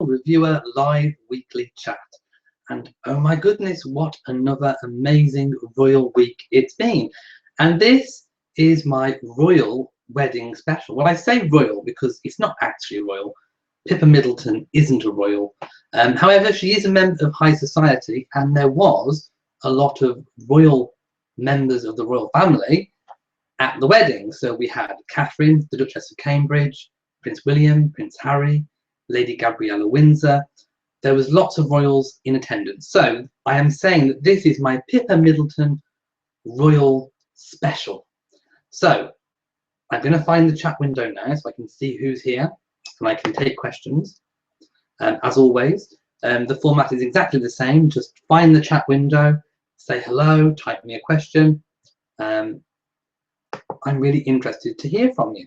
Reviewer live weekly chat. And oh my goodness, what another amazing royal week it's been. And this is my royal wedding special. Well, I say royal because it's not actually royal. Pippa Middleton isn't a royal. However, she is a member of high society, and there was a lot of royal members of the royal family at the wedding. So we had Catherine, the Duchess of Cambridge, Prince William, Prince Harry, Lady Gabriella Windsor. There was lots of royals in attendance. So I am saying that this is my Pippa Middleton royal special. So I'm going to find the chat window now so I can see who's here and I can take questions. As always, the format is exactly the same. Just find the chat window, say hello, type me a question. I'm really interested to hear from you.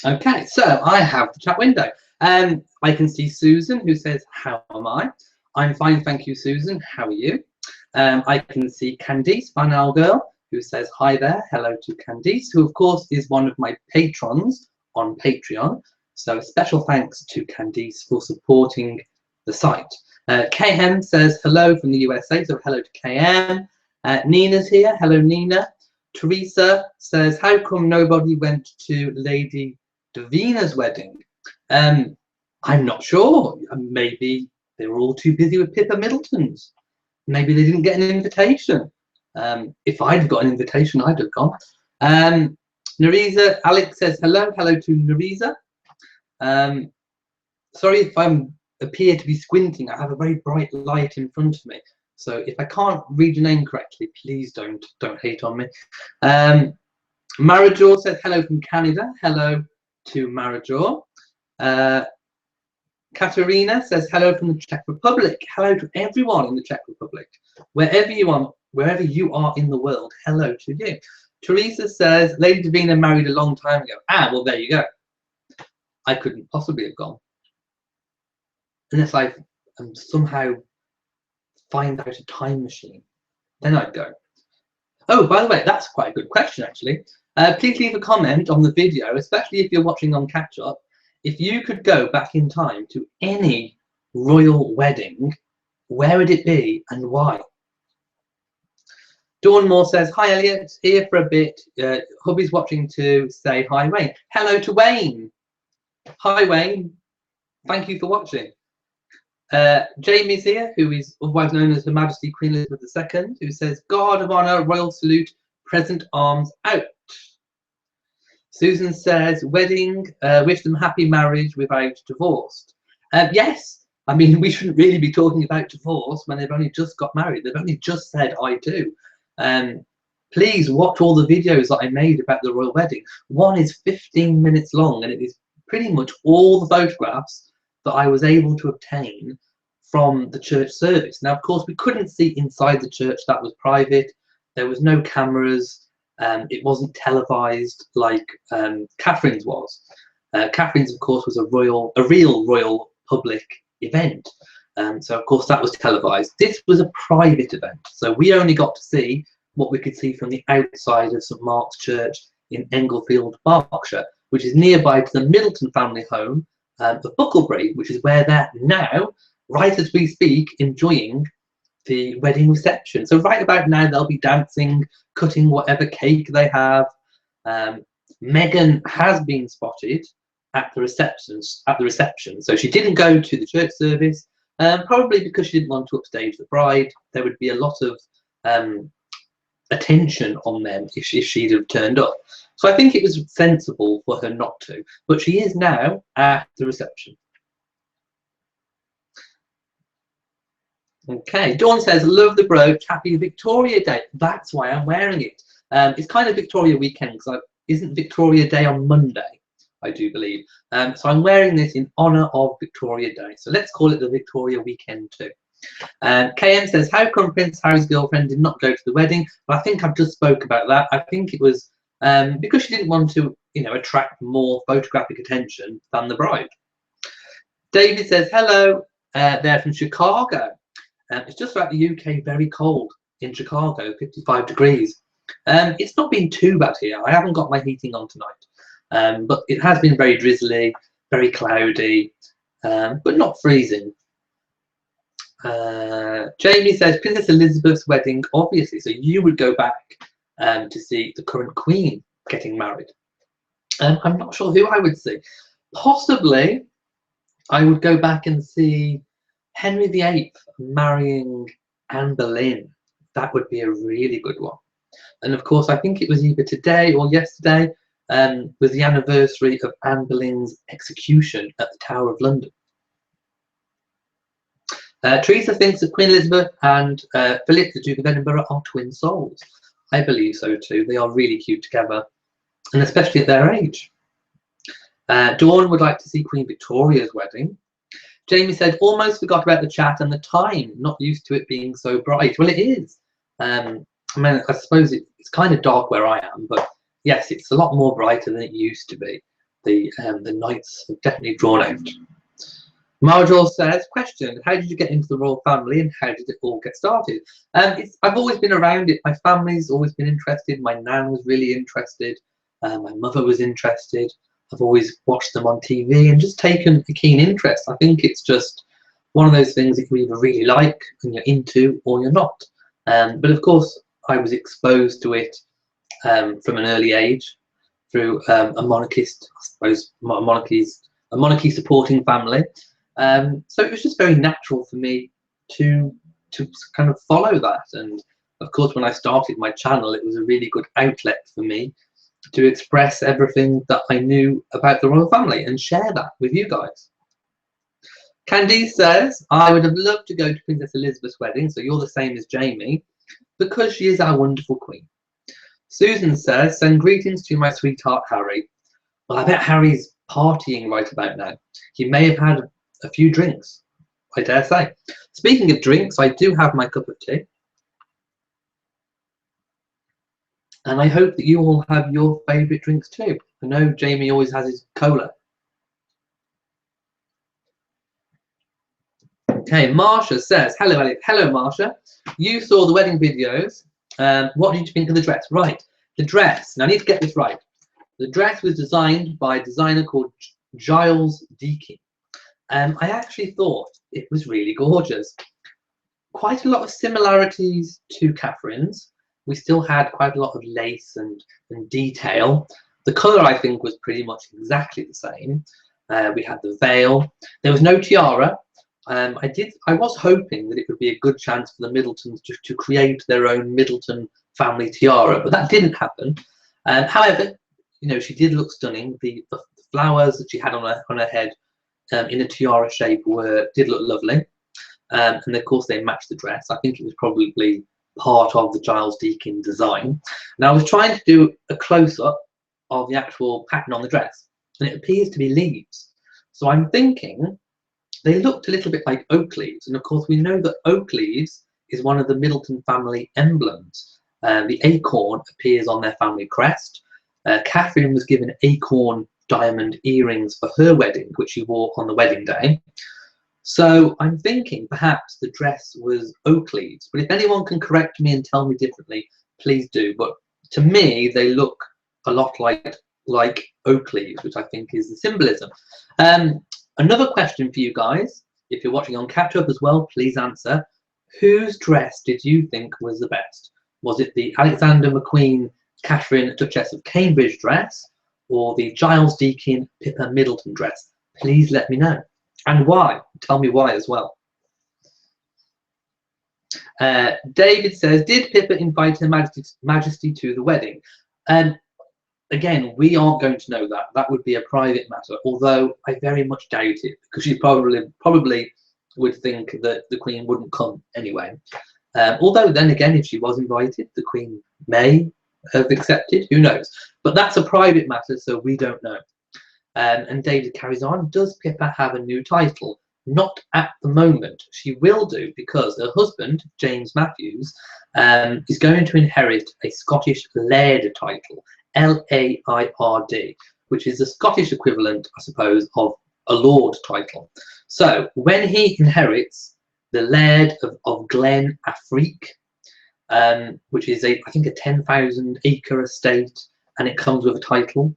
Okay, so I have the chat window. I can see Susan, who says, how am I? I'm fine, thank you, Susan. How are you? I can see Candice, my now girl, who says, hi there. Hello to Candice, who of course is one of my patrons on Patreon. So special thanks to Candice for supporting the site. KM says, hello from the USA. So hello to KM. Nina's here. Hello, Nina. Teresa says, how come nobody went to Lady Davina's wedding? I'm not sure. Maybe they were all too busy with Pippa Middleton's. Maybe they didn't get an invitation. If I'd got an invitation, I'd have gone. Nereza, Alex says hello. Hello to Nereza. Sorry if I appear to be squinting. I have a very bright light in front of me. So if I can't read your name correctly, please don't hate on me. Marajor says hello from Canada. Hello to Marajor. Katerina says hello from the Czech Republic. Hello to everyone in the Czech Republic. Wherever you are in the world, hello to you. Teresa says Lady Davina married a long time ago. Ah, well, there you go. I couldn't possibly have gone. Unless I somehow find out a time machine. Then I'd go. Oh, by the way, that's quite a good question, actually. Please leave a comment on the video, especially if you're watching on catch up. If you could go back in time to any royal wedding, where would it be and why? Dawn Moore says, hi Elliot, here for a bit. Hubby's watching to say hi Wayne. Hello to Wayne. Hi Wayne, thank you for watching. Jamie's here, who is otherwise known as Her Majesty Queen Elizabeth II, who says, Guard of Honour, Royal Salute, present arms out. Susan says, wedding, wish them happy marriage without divorce. Yes, I mean, we shouldn't really be talking about divorce when they've only just got married. They've only just said, I do. Please watch all the videos that I made about the royal wedding. One is 15 minutes long, and it is pretty much all the photographs that I was able to obtain from the church service. Now, of course, we couldn't see inside the church. That was private. There was no cameras. It wasn't televised like Catherine's was. Catherine's, of course, was a real royal public event. So, of course, that was televised. This was a private event. So we only got to see what we could see from the outside of St Mark's Church in Englefield, Berkshire, which is nearby to the Middleton family home of Bucklebury, which is where they're now, right as we speak, enjoying the wedding reception. So right about now, they'll be dancing, cutting whatever cake they have. Meghan has been spotted at the reception. So she didn't go to the church service, probably because she didn't want to upstage the bride. There would be a lot of attention on them if she'd have turned up. So I think it was sensible for her not to, but she is now at the reception. Okay, Dawn says, love the brooch, happy Victoria Day. That's why I'm wearing it. It's kind of Victoria weekend, because isn't Victoria Day on Monday, I do believe. So I'm wearing this in honour of Victoria Day. So let's call it the Victoria weekend too. KM says, how come Prince Harry's girlfriend did not go to the wedding? Well, I think I've just spoke about that. I think it was because she didn't want to, attract more photographic attention than the bride. David says, hello, they're from Chicago. It's just like the UK, very cold in Chicago, 55 degrees. It's not been too bad here. I haven't got my heating on tonight, but it has been very drizzly. very cloudy, but not freezing. Jamie says Princess Elizabeth's wedding, obviously. So you would go back to see the current Queen getting married. I'm not sure who I would see. Possibly, I would go back and see Henry VIII marrying Anne Boleyn. That would be a really good one. And of course, I think it was either today or yesterday was the anniversary of Anne Boleyn's execution at the Tower of London. Teresa thinks that Queen Elizabeth and Philip, the Duke of Edinburgh, are twin souls. I believe so too. They are really cute together, and especially at their age. Dawn would like to see Queen Victoria's wedding. Jamie said, almost forgot about the chat and the time, not used to it being so bright. Well, it is. I mean, I suppose it's kind of dark where I am, but yes, it's a lot more brighter than it used to be. The nights have definitely drawn out. Marjol says, question, how did you get into the royal family and how did it all get started? I've always been around it. My family's always been interested. My nan was really interested. My mother was interested. I've always watched them on TV and just taken a keen interest. I think it's just one of those things that you either really like and you're into or you're not. But of course, I was exposed to it from an early age through a monarchist, I suppose, a monarchy supporting family. So it was just very natural for me to kind of follow that. And of course, when I started my channel, it was a really good outlet for me to express everything that I knew about the royal family and share that with you guys. Candice says, I would have loved to go to Princess Elizabeth's wedding, so you're the same as Jamie, because she is our wonderful queen. Susan says, send greetings to my sweetheart Harry. Well, I bet Harry's partying right about now. He may have had a few drinks, I dare say. Speaking of drinks, I do have my cup of tea. And I hope that you all have your favourite drinks too. I know Jamie always has his cola. Okay, Marsha says, hello, Elliot. Hello, Marsha. You saw the wedding videos. What did you think of the dress? Right, the dress. Now, I need to get this right. The dress was designed by a designer called Giles Deakin. I actually thought it was really gorgeous. Quite a lot of similarities to Catherine's. We still had quite a lot of lace and detail. The colour, I think, was pretty much exactly the same. We had the veil. There was no tiara. I was hoping that it would be a good chance for the Middletons to create their own Middleton family tiara, but that didn't happen. However, you know, she did look stunning. The flowers that she had on her head in a tiara shape did look lovely. And of course, they matched the dress. I think it was probably part of the Giles Deakin design. Now, I was trying to do a close-up of the actual pattern on the dress, and it appears to be leaves. So I'm thinking they looked a little bit like oak leaves, and of course we know that oak leaves is one of the Middleton family emblems. The acorn appears on their family crest. Catherine was given acorn diamond earrings for her wedding, which she wore on the wedding day. So I'm thinking perhaps the dress was oak leaves, but if anyone can correct me and tell me differently, please do. But to me, they look a lot like oak leaves, which I think is the symbolism. Another question for you guys, if you're watching on catch up as well, please answer. Whose dress did you think was the best? Was it the Alexander McQueen Catherine Duchess of Cambridge dress or the Giles Deakin Pippa Middleton dress? Please let me know. And why? Tell me why as well. David says, did Pippa invite Her Majesty to the wedding? Again, we aren't going to know that. That would be a private matter, although I very much doubt it, because she probably would think that the Queen wouldn't come anyway. Although then again, if she was invited, the Queen may have accepted, who knows? But that's a private matter, so we don't know. And David carries on, does Pippa have a new title? Not at the moment. She will do, because her husband, James Matthews, is going to inherit a Scottish laird title, L-A-I-R-D, which is the Scottish equivalent, I suppose, of a lord title. So when he inherits the laird of Glen Affrique, which is I think a 10,000 acre estate, and it comes with a title,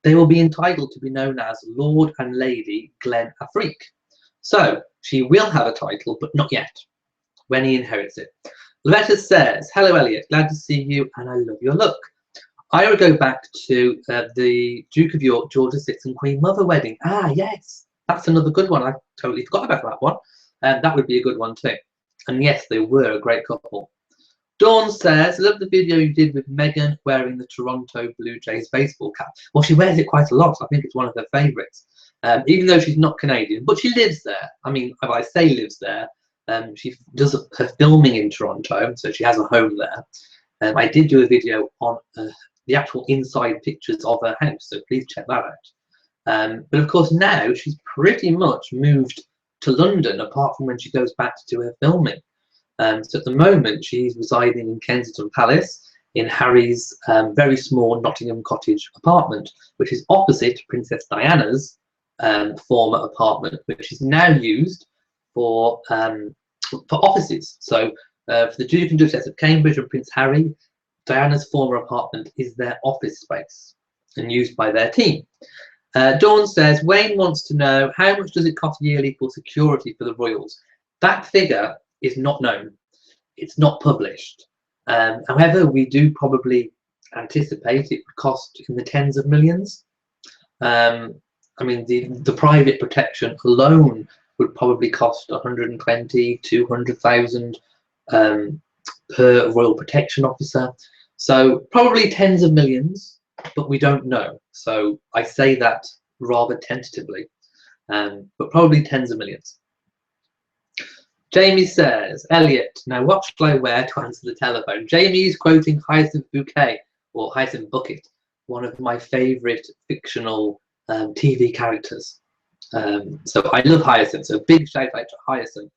they will be entitled to be known as Lord and Lady Glen Afrique. So she will have a title, but not yet, when he inherits it. Loretta says, hello Elliot, glad to see you and I love your look. I will go back to the Duke of York, George VI and Queen Mother wedding. Ah, yes, that's another good one. I totally forgot about that one. That would be a good one too. And yes, they were a great couple. Dawn says, love the video you did with Meghan wearing the Toronto Blue Jays baseball cap. Well, she wears it quite a lot. I think it's one of her favourites. Even though she's not Canadian, but she lives there. I mean, if I say lives there, she does her filming in Toronto, so she has a home there. I did do a video on the actual inside pictures of her house, so please check that out. But of course now she's pretty much moved to London, apart from when she goes back to do her filming. So at the moment she's residing in Kensington Palace in Harry's very small Nottingham Cottage apartment, which is opposite Princess Diana's former apartment, which is now used for offices. So for the Duke and Duchess of Cambridge and Prince Harry, Diana's former apartment is their office space and used by their team. Dawn says, Wayne wants to know, how much does it cost yearly for security for the royals? That figure is not known. It's not published. However, we do probably anticipate it would cost in the tens of millions. I mean, the private protection alone would probably cost 120, 200,000 per royal protection officer. So probably tens of millions, but we don't know. So I say that rather tentatively, but probably tens of millions. Jamie says, Elliot, now what shall I wear to answer the telephone? Jamie's quoting Hyacinth Bouquet, or Hyacinth Bucket, one of my favourite fictional TV characters. So I love Hyacinth, so big shout out to Hyacinth.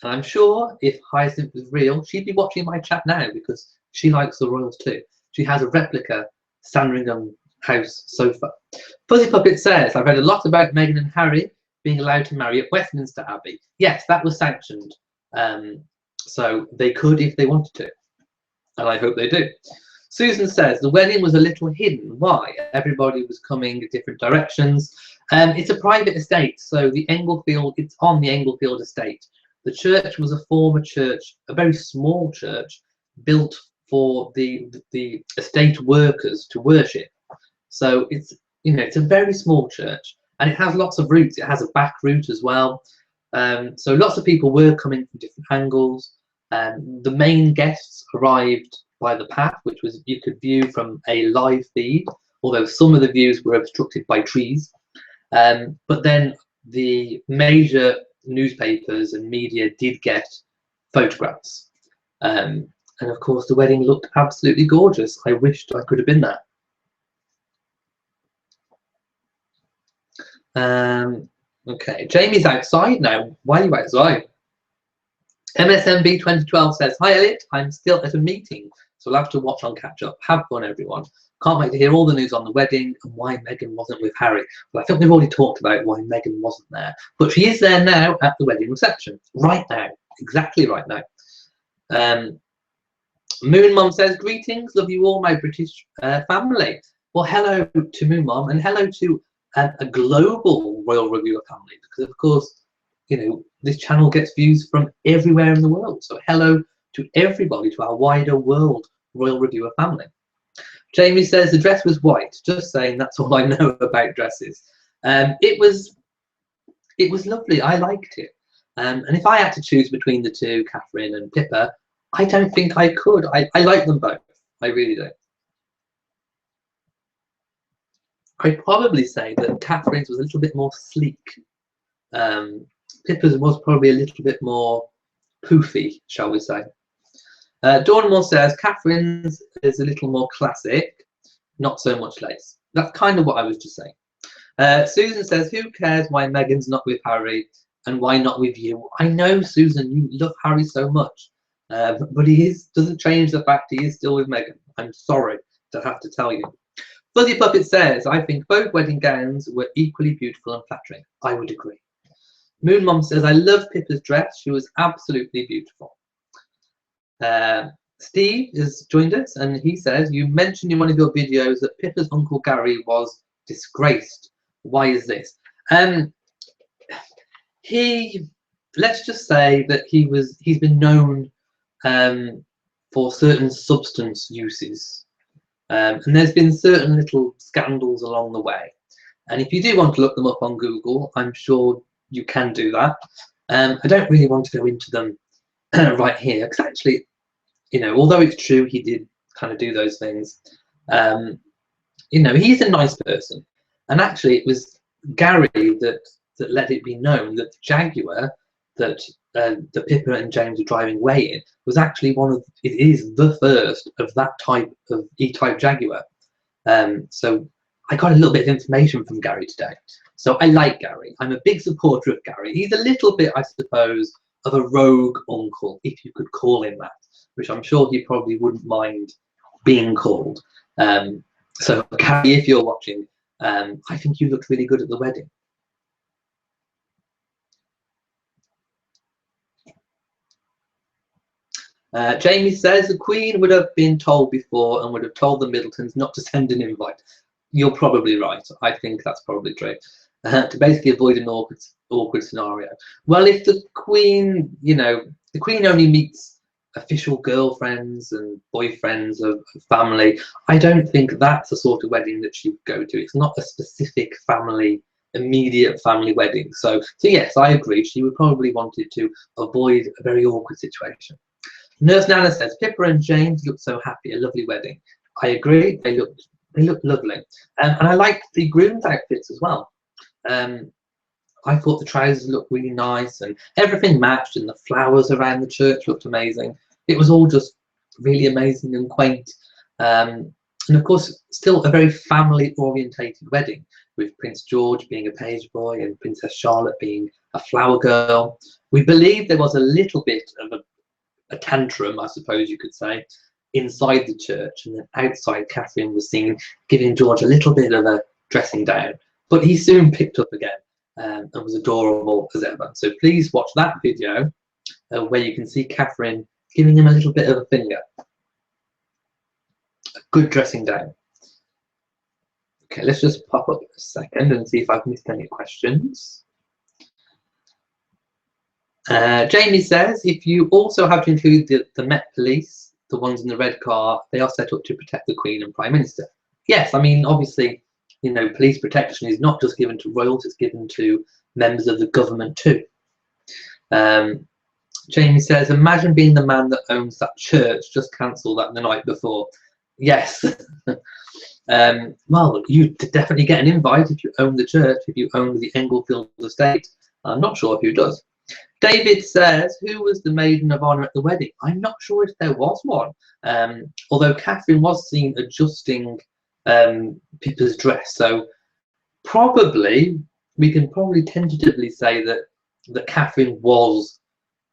And I'm sure if Hyacinth was real, she'd be watching my chat now because she likes the royals too. She has a replica Sandringham House sofa. Fuzzy Puppet says, I've read a lot about Meghan and Harry being allowed to marry at Westminster Abbey. Yes, that was sanctioned. So they could if they wanted to. And I hope they do. Susan says, the wedding was a little hidden. Why? Everybody was coming different directions. It's a private estate, so the Englefield, it's on the Englefield estate. The church was a former church, a very small church, built for the estate workers to worship. So it's, you know, it's a very small church, and it has lots of routes. It has a back route as well. So lots of people were coming from different angles. The main guests arrived by the path, which was you could view from a live feed, although some of the views were obstructed by trees. But then the major newspapers and media did get photographs. And of course the wedding looked absolutely gorgeous. I wished I could have been there. Okay, Jamie's outside now. Why are you outside? MSMB 2012 says, hi Elliot, I'm still at a meeting, so I'll have to watch on catch up. Have fun everyone. Can't wait to hear all the news on the wedding and why Meghan wasn't with Harry. Well, I think we've already talked about why Meghan wasn't there, but she is there now at the wedding reception. Right now, exactly right now. Moon Mom says, greetings, love you all, my British family. Well, hello to Moon Mom and hello to a global Royal Reviewer family, because of course, you know, this channel gets views from everywhere in the world. So hello to everybody, to our wider world Royal Reviewer family. Jamie says the dress was white. Just saying, that's all I know about dresses. It was lovely. I liked it. And if I had to choose between the two, Catherine and Pippa, I don't think I could. I like them both. I really do. I'd probably say that Catherine's was a little bit more sleek. Pippa's was probably a little bit more poofy, shall we say. Dawnmore says Catherine's is a little more classic, not so much lace. That's kind of what I was just saying. Susan says, who cares why Meghan's not with Harry and why not with you? I know, Susan, you love Harry so much, but he doesn't change the fact he is still with Meghan. I'm sorry to have to tell you. Fuzzy Puppet says, I think both wedding gowns were equally beautiful and flattering. I would agree. Moon Mom says, I love Pippa's dress. She was absolutely beautiful. Steve has joined us, and he says, you mentioned in one of your videos that Pippa's uncle Gary was disgraced. Why is this? He, let's just say that he's been known for certain substance uses, and there's been certain little scandals along the way. And if you do want to look them up on Google, I'm sure you can do that. I don't really want to go into them right here, because actually, you know, although it's true he did kind of do those things, you know, he's a nice person. And actually, it was Gary that let it be known that the Jaguar that the Pippa and James were driving away in was actually it is the first of that type of E-type Jaguar. So I got a little bit of information from Gary today. So I like Gary. I'm a big supporter of Gary. He's a little bit, I suppose, of a rogue uncle, if you could call him that, which I'm sure he probably wouldn't mind being called. So Gary, if you're watching, I think you looked really good at the wedding. Jamie says the Queen would have been told before and would have told the Middletons not to send an invite. You're probably right. I think that's probably true. To basically avoid an awkward scenario. Well, if the Queen, you know, the Queen only meets official girlfriends and boyfriends of family, I don't think that's the sort of wedding that she would go to. It's not a specific family, immediate family wedding. So yes, I agree. She would probably wanted to avoid a very awkward situation. Nurse Nana says Pippa and James look so happy. A lovely wedding. I agree. They look lovely, and I liked the groom's outfits as well. I thought the trousers looked really nice, and everything matched, and the flowers around the church looked amazing. It was all just really amazing and quaint, and of course, still a very family-orientated wedding, with Prince George being a page boy and Princess Charlotte being a flower girl. We believe there was a little bit of a tantrum, I suppose you could say, inside the church, and then outside Catherine was seen giving George a little bit of a dressing down, but he soon picked up again and was adorable as ever. So please watch that video where you can see Catherine giving him a little bit of a finger. A good dressing down. Okay, let's just pop up a second and see if I've missed any questions. Jamie says, if you also have to include the Met Police, the ones in the red car, they are set up to protect the Queen and Prime Minister. Yes, I mean, obviously, you know, police protection is not just given to royals, it's given to members of the government too. Jamie says, imagine being the man that owns that church, just cancel that the night before. Yes. Well, you definitely get an invite if you own the church, if you own the Englefield estate. I'm not sure who does. David says, who was the maiden of honour at the wedding? I'm not sure if there was one, although Catherine was seen adjusting Pippa's dress. So probably, we can probably tentatively say that Catherine was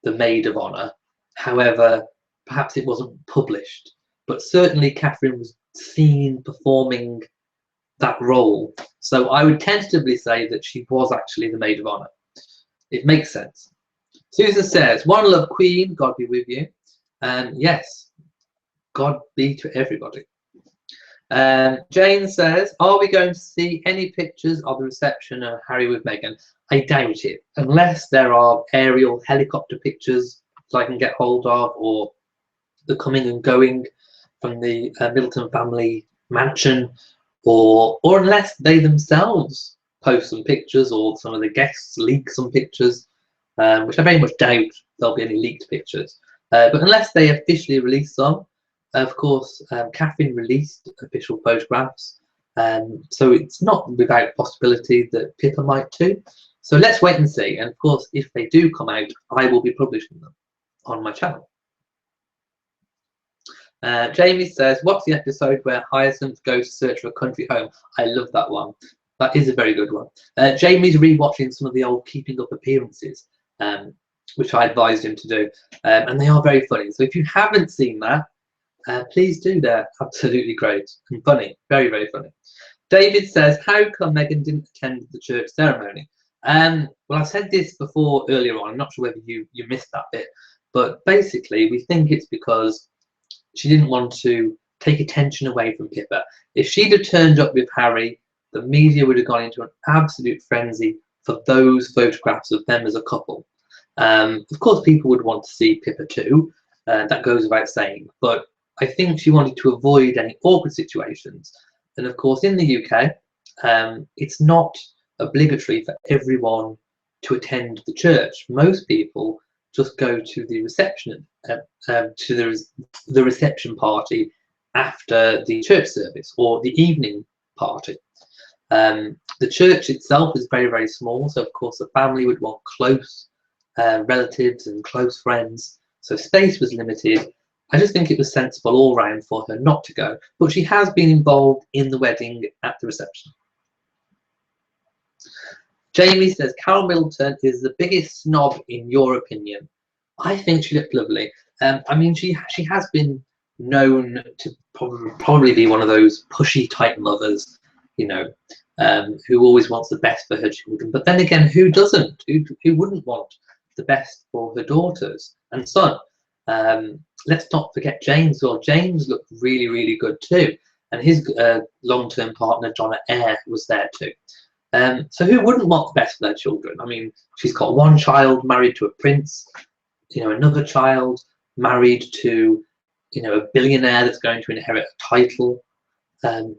the maid of honour. However, perhaps it wasn't published. But certainly Catherine was seen performing that role. So I would tentatively say that she was actually the maid of honour. It makes sense. Susan says, one love Queen, God be with you. And yes, God be to everybody. Jane says, are we going to see any pictures of the reception of Harry with Meghan? I doubt it, unless there are aerial helicopter pictures that I can get hold of, or the coming and going from the Middleton family mansion, or unless they themselves post some pictures, or some of the guests leak some pictures, which I very much doubt there'll be any leaked pictures. But unless they officially release some, of course, Catherine released official photographs, so it's not without possibility that Pippa might too. So let's wait and see. And of course, if they do come out, I will be publishing them on my channel. Jamie says, what's the episode where Hyacinth goes to search for a country home? I love that one. That is a very good one. Jamie's rewatching some of the old Keeping Up appearances, which I advised him to do, and they are very funny. So if you haven't seen that, please do. They're absolutely great and funny, very, very funny. David says, how come Meghan didn't attend the church ceremony? Well, I said this before earlier on. I'm not sure whether you missed that bit, but basically we think it's because she didn't want to take attention away from Pippa. If she'd have turned up with Harry, the media would have gone into an absolute frenzy for those photographs of them as a couple. Of course, people would want to see Pippa too, that goes without saying, but I think she wanted to avoid any awkward situations. And of course, in the UK, it's not obligatory for everyone to attend the church. Most people just go to the reception, the reception party after the church service, or the evening party. The church itself is very, very small, so of course the family would want close relatives and close friends, so space was limited. I just think it was sensible all round for her not to go, but she has been involved in the wedding at the reception. Jamie says, Carol Middleton is the biggest snob in your opinion. I think she looked lovely. I mean, she has been known to probably be one of those pushy type mothers, you know, who always wants the best for her children. But then again, who doesn't? Who wouldn't want the best for her daughters and son? Let's not forget James. Well, James looked really, really good too. And his long-term partner, Donna Eyre, was there too. So who wouldn't want the best for their children? I mean, she's got one child married to a prince, you know, another child married to, you know, a billionaire that's going to inherit a title.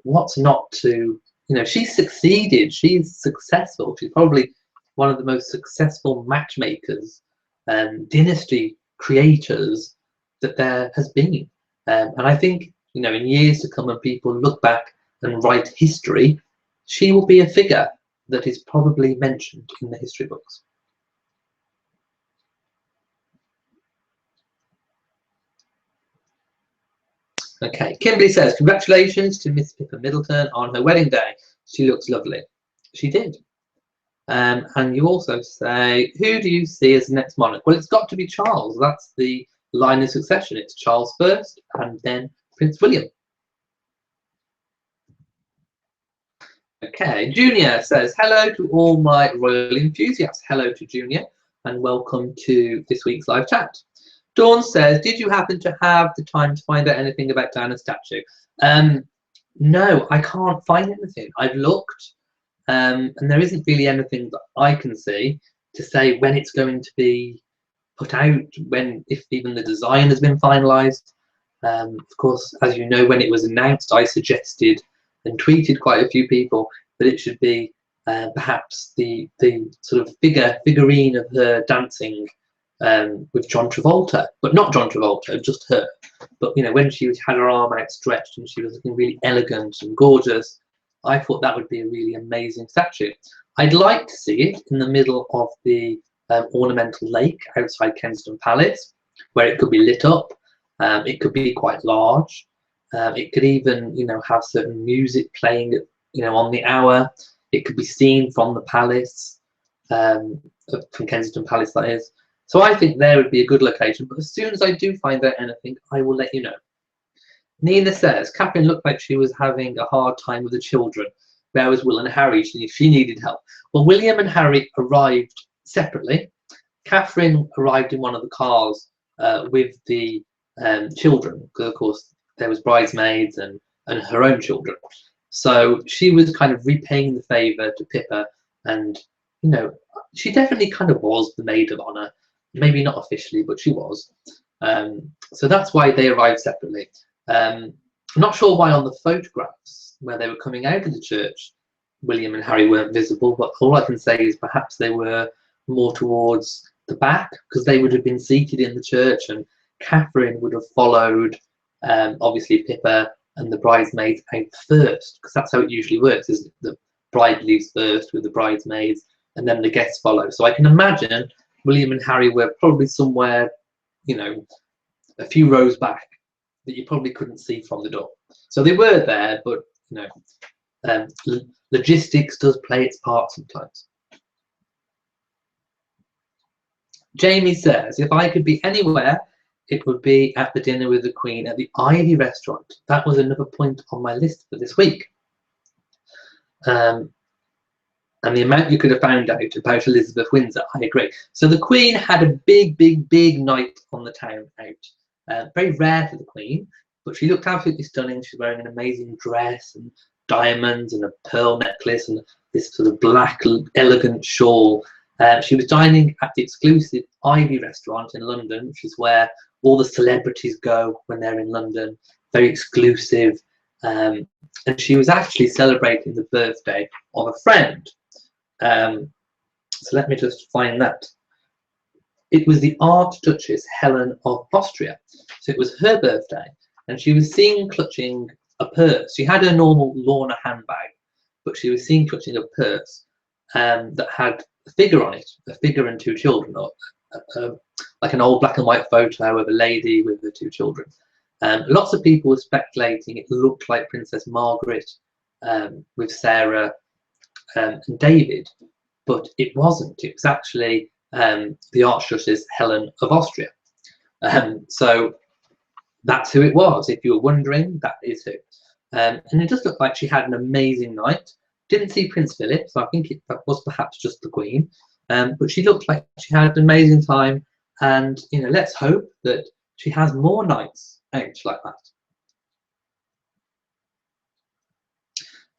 What's not to, you know, she's succeeded, she's successful. She's probably one of the most successful matchmakers and dynasty creators that there has been. And I think, you know, in years to come, when people look back and write history, she will be a figure that is probably mentioned in the history books. Okay, Kimberly says, congratulations to Miss Pippa Middleton on her wedding day. She looks lovely. She did. And you also say, who do you see as the next monarch? Well, it's got to be Charles. That's the line of succession. It's Charles first and then Prince William. Okay, Junior says, hello to all my royal enthusiasts. Hello to Junior and welcome to this week's live chat. Dawn says, did you happen to have the time to find out anything about Diana's statue? No, I can't find anything. I've looked and there isn't really anything that I can see to say when it's going to be put out, when, if even the design has been finalised. Of course, as you know, when it was announced, I suggested and tweeted quite a few people that it should be perhaps the sort of figurine of her dancing with John Travolta, but not John Travolta, just her. But you know, when she had her arm outstretched and she was looking really elegant and gorgeous, I thought that would be a really amazing statue. I'd like to see it in the middle of the ornamental lake outside Kensington Palace, where it could be lit up. It could be quite large. It could even, you know, have certain music playing, you know, on the hour. It could be seen from the palace, from Kensington Palace, that is. So I think there would be a good location. But as soon as I do find out anything, I will let you know. Nina says, Catherine looked like she was having a hard time with the children. Where was Will and Harry? She needed help. Well, William and Harry arrived separately. Catherine arrived in one of the cars with the children, because of course there was bridesmaids and her own children. So she was kind of repaying the favour to Pippa, and you know, she definitely kind of was the maid of honour. Maybe not officially, but she was. So that's why they arrived separately. I'm not sure why on the photographs where they were coming out of the church, William and Harry weren't visible, but all I can say is perhaps they were more towards the back, because they would have been seated in the church and Catherine would have followed obviously Pippa and the bridesmaids out first, because that's how it usually works, isn't it? The bride leaves first with the bridesmaids and then the guests follow. So I can imagine William and Harry were probably somewhere, you know, a few rows back that you probably couldn't see from the door. So they were there, but you know, logistics does play its part sometimes. Jamie says, if I could be anywhere, it would be at the dinner with the Queen at the Ivy restaurant. That was another point on my list for this week. And the amount you could have found out about Elizabeth Windsor, I agree. So the Queen had a big night on the town out. Very rare for the Queen. but she looked absolutely stunning. She's wearing an amazing dress and diamonds and a pearl necklace and this sort of black elegant shawl. She was dining at the exclusive Ivy restaurant in London, which is where all the celebrities go when they're in London. Very exclusive. And she was actually celebrating the birthday of a friend. So let me just find that. It was the Archduchess Helen of Austria. So it was her birthday, and she was seen clutching a purse. She had her normal Lorna handbag, but she was seen clutching a purse that had a figure on it, a figure and two children, or like an old black and white photo of a lady with her two children. Lots of people were speculating it looked like Princess Margaret with Sarah and David, but it wasn't. It was actually the Archduchess Helen of Austria. So that's who it was. If you were wondering, that is who. And it just looked like she had an amazing night. Didn't see Prince Philip, so I think that was perhaps just the Queen. But she looked like she had an amazing time, and you know, let's hope that she has more nights out like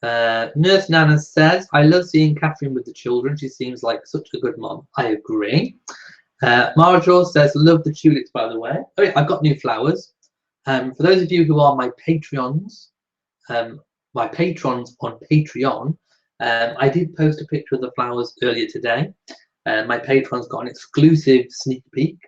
that. Nurse Nana says, I love seeing Catherine with the children. She seems like such a good mom. I agree. Marjorie says, love the tulips, by the way. Oh yeah, I've got new flowers. For those of you who are my Patreons on Patreon, I did post a picture of the flowers earlier today. My patrons got an exclusive sneak peek.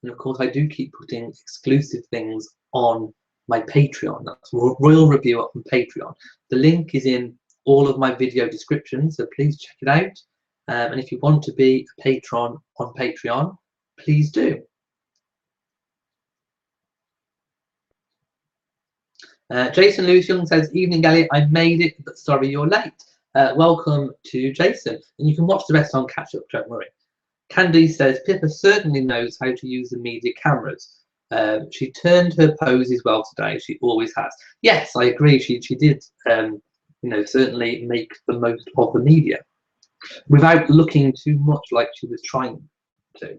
And of course, I do keep putting exclusive things on my Patreon. That's Royal Reviewer on Patreon. The link is in all of my video descriptions, so please check it out. And if you want to be a patron on Patreon, please do. Jason Lewis Young says, evening Elliot, I made it, but sorry you're late. Welcome to Jason, and you can watch the rest on catch up, don't worry. Candice says, Pippa certainly knows how to use the media cameras. She turned her poses well today. She always has. Yes, I agree. She did, you know, certainly make the most of the media without looking too much like she was trying to.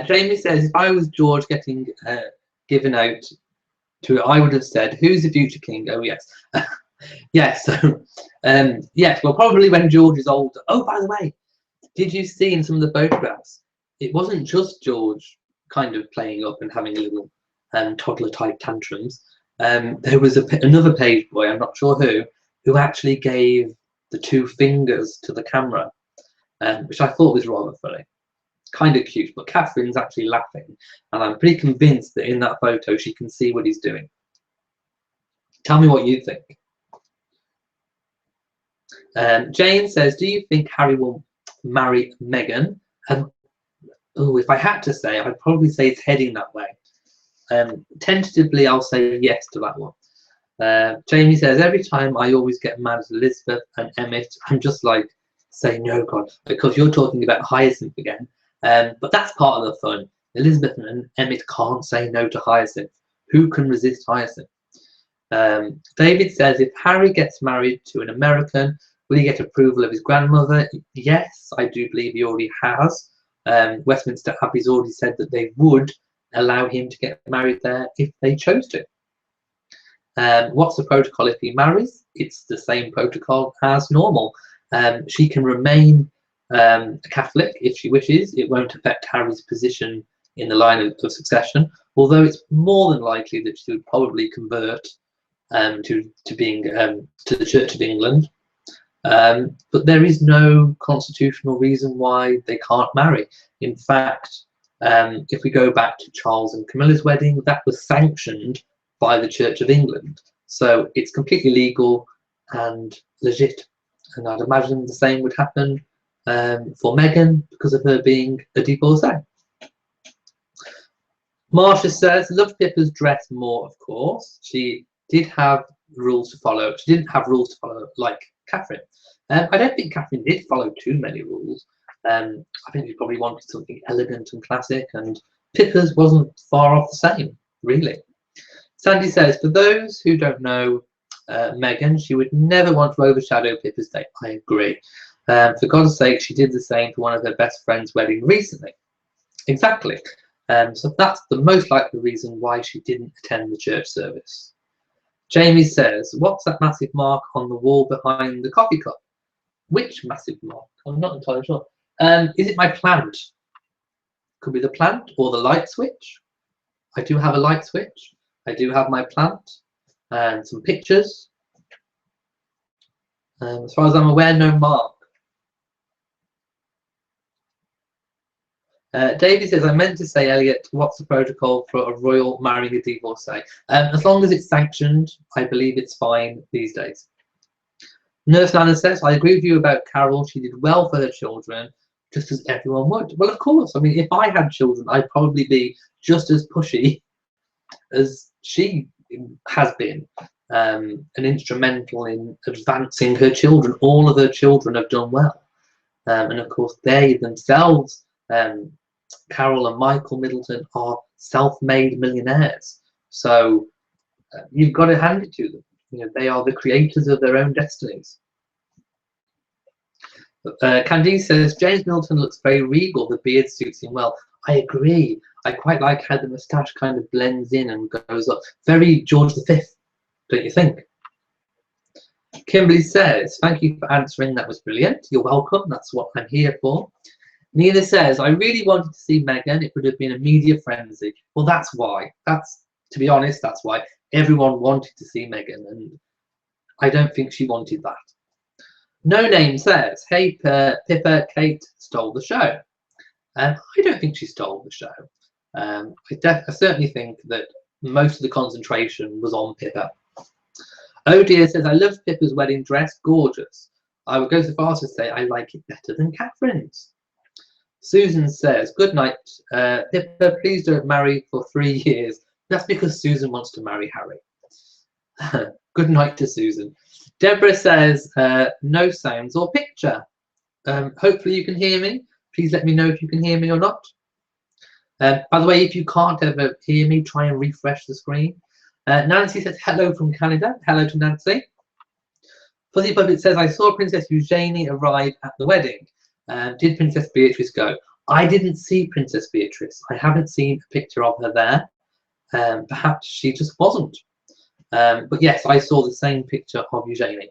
Jamie says, if I was George getting given out to it, I would have said, who's the future king? Oh, yes. Yes. Yes, well, probably when George is older. Oh, by the way, did you see in some of the photographs, it wasn't just George kind of playing up and having a little toddler-type tantrums. There was another page boy, I'm not sure who actually gave the two fingers to the camera, which I thought was rather funny. Kind of cute, but Catherine's actually laughing, and I'm pretty convinced that in that photo she can see what he's doing. Tell me what you think. Jane says, do you think Harry will marry Meghan? Oh, if I had to say, I'd probably say it's heading that way. Tentatively, I'll say yes to that one. Jamie says, every time I always get mad at Elizabeth and Emmett. I'm just like, say no, God, because you're talking about Hyacinth again. But that's part of the fun. Elizabeth and Emmett can't say no to Hyacinth. Who can resist Hyacinth? David says, if Harry gets married to an American, will he get approval of his grandmother? Yes, I do believe he already has. Westminster Abbey's already said that they would allow him to get married there if they chose to. What's the protocol if he marries? It's the same protocol as normal. She can remain a Catholic if she wishes. It won't affect Harry's position in the line of succession, although it's more than likely that she would probably convert to the Church of England. But there is no constitutional reason why they can't marry. In fact, if we go back to Charles and Camilla's wedding, that was sanctioned by the Church of England. So it's completely legal and legit. And I'd imagine the same would happen for Meghan because of her being a divorcee. Marcia says, love Pippa's dress more, of course. She did have rules to follow. She didn't have rules to follow like Catherine. I don't think Catherine did follow too many rules. I think she probably wanted something elegant and classic, and Pippa's wasn't far off the same, really. Sandy says, for those who don't know Meghan, she would never want to overshadow Pippa's day. I agree. For God's sake, she did the same for one of her best friend's wedding recently. Exactly. So that's the most likely reason why she didn't attend the church service. Jamie says, what's that massive mark on the wall behind the coffee cup? Which massive mark? I'm not entirely sure. Is it my plant? Could be the plant or the light switch. I do have a light switch. I do have my plant and some pictures. As far as I'm aware, no mark. Davey says, I meant to say, Elliot, what's the protocol for a royal marrying a divorcee? As long as it's sanctioned, I believe it's fine these days. Nurse Nana says, I agree with you about Carol. She did well for her children, just as everyone would. Well, of course. I mean, if I had children, I'd probably be just as pushy as she has been, and instrumental in advancing her children. All of her children have done well. And of course, they themselves, Carol and Michael Middleton, are self-made millionaires. So you've got to hand it to them. You know, they are the creators of their own destinies. Candice says, James Middleton looks very regal. The beard suits him well. I agree. I quite like how the moustache kind of blends in and goes up. Very George V, don't you think? Kimberly says, thank you for answering. That was brilliant. You're welcome. That's what I'm here for. Nina says, I really wanted to see Meghan. It would have been a media frenzy. Well, that's why. To be honest, that's why everyone wanted to see Meghan, and I don't think she wanted that. No Name says, hey, Pippa, Kate stole the show. I don't think she stole the show. I certainly think that most of the concentration was on Pippa. Oh dear says, I love Pippa's wedding dress, gorgeous. I would go so far as to say I like it better than Catherine's. Susan says, good night, Pippa, please don't marry for 3 years. That's because Susan wants to marry Harry. Good night to Susan. Deborah says, no sounds or picture. Hopefully you can hear me. Please let me know if you can hear me or not. By the way, if you can't ever hear me, try and refresh the screen. Nancy says, hello from Canada. Hello to Nancy. Fuzzy Puppet says, I saw Princess Eugenie arrive at the wedding. Did Princess Beatrice go? I didn't see Princess Beatrice. I haven't seen a picture of her there. Perhaps she just wasn't. But yes, I saw the same picture of Eugenie.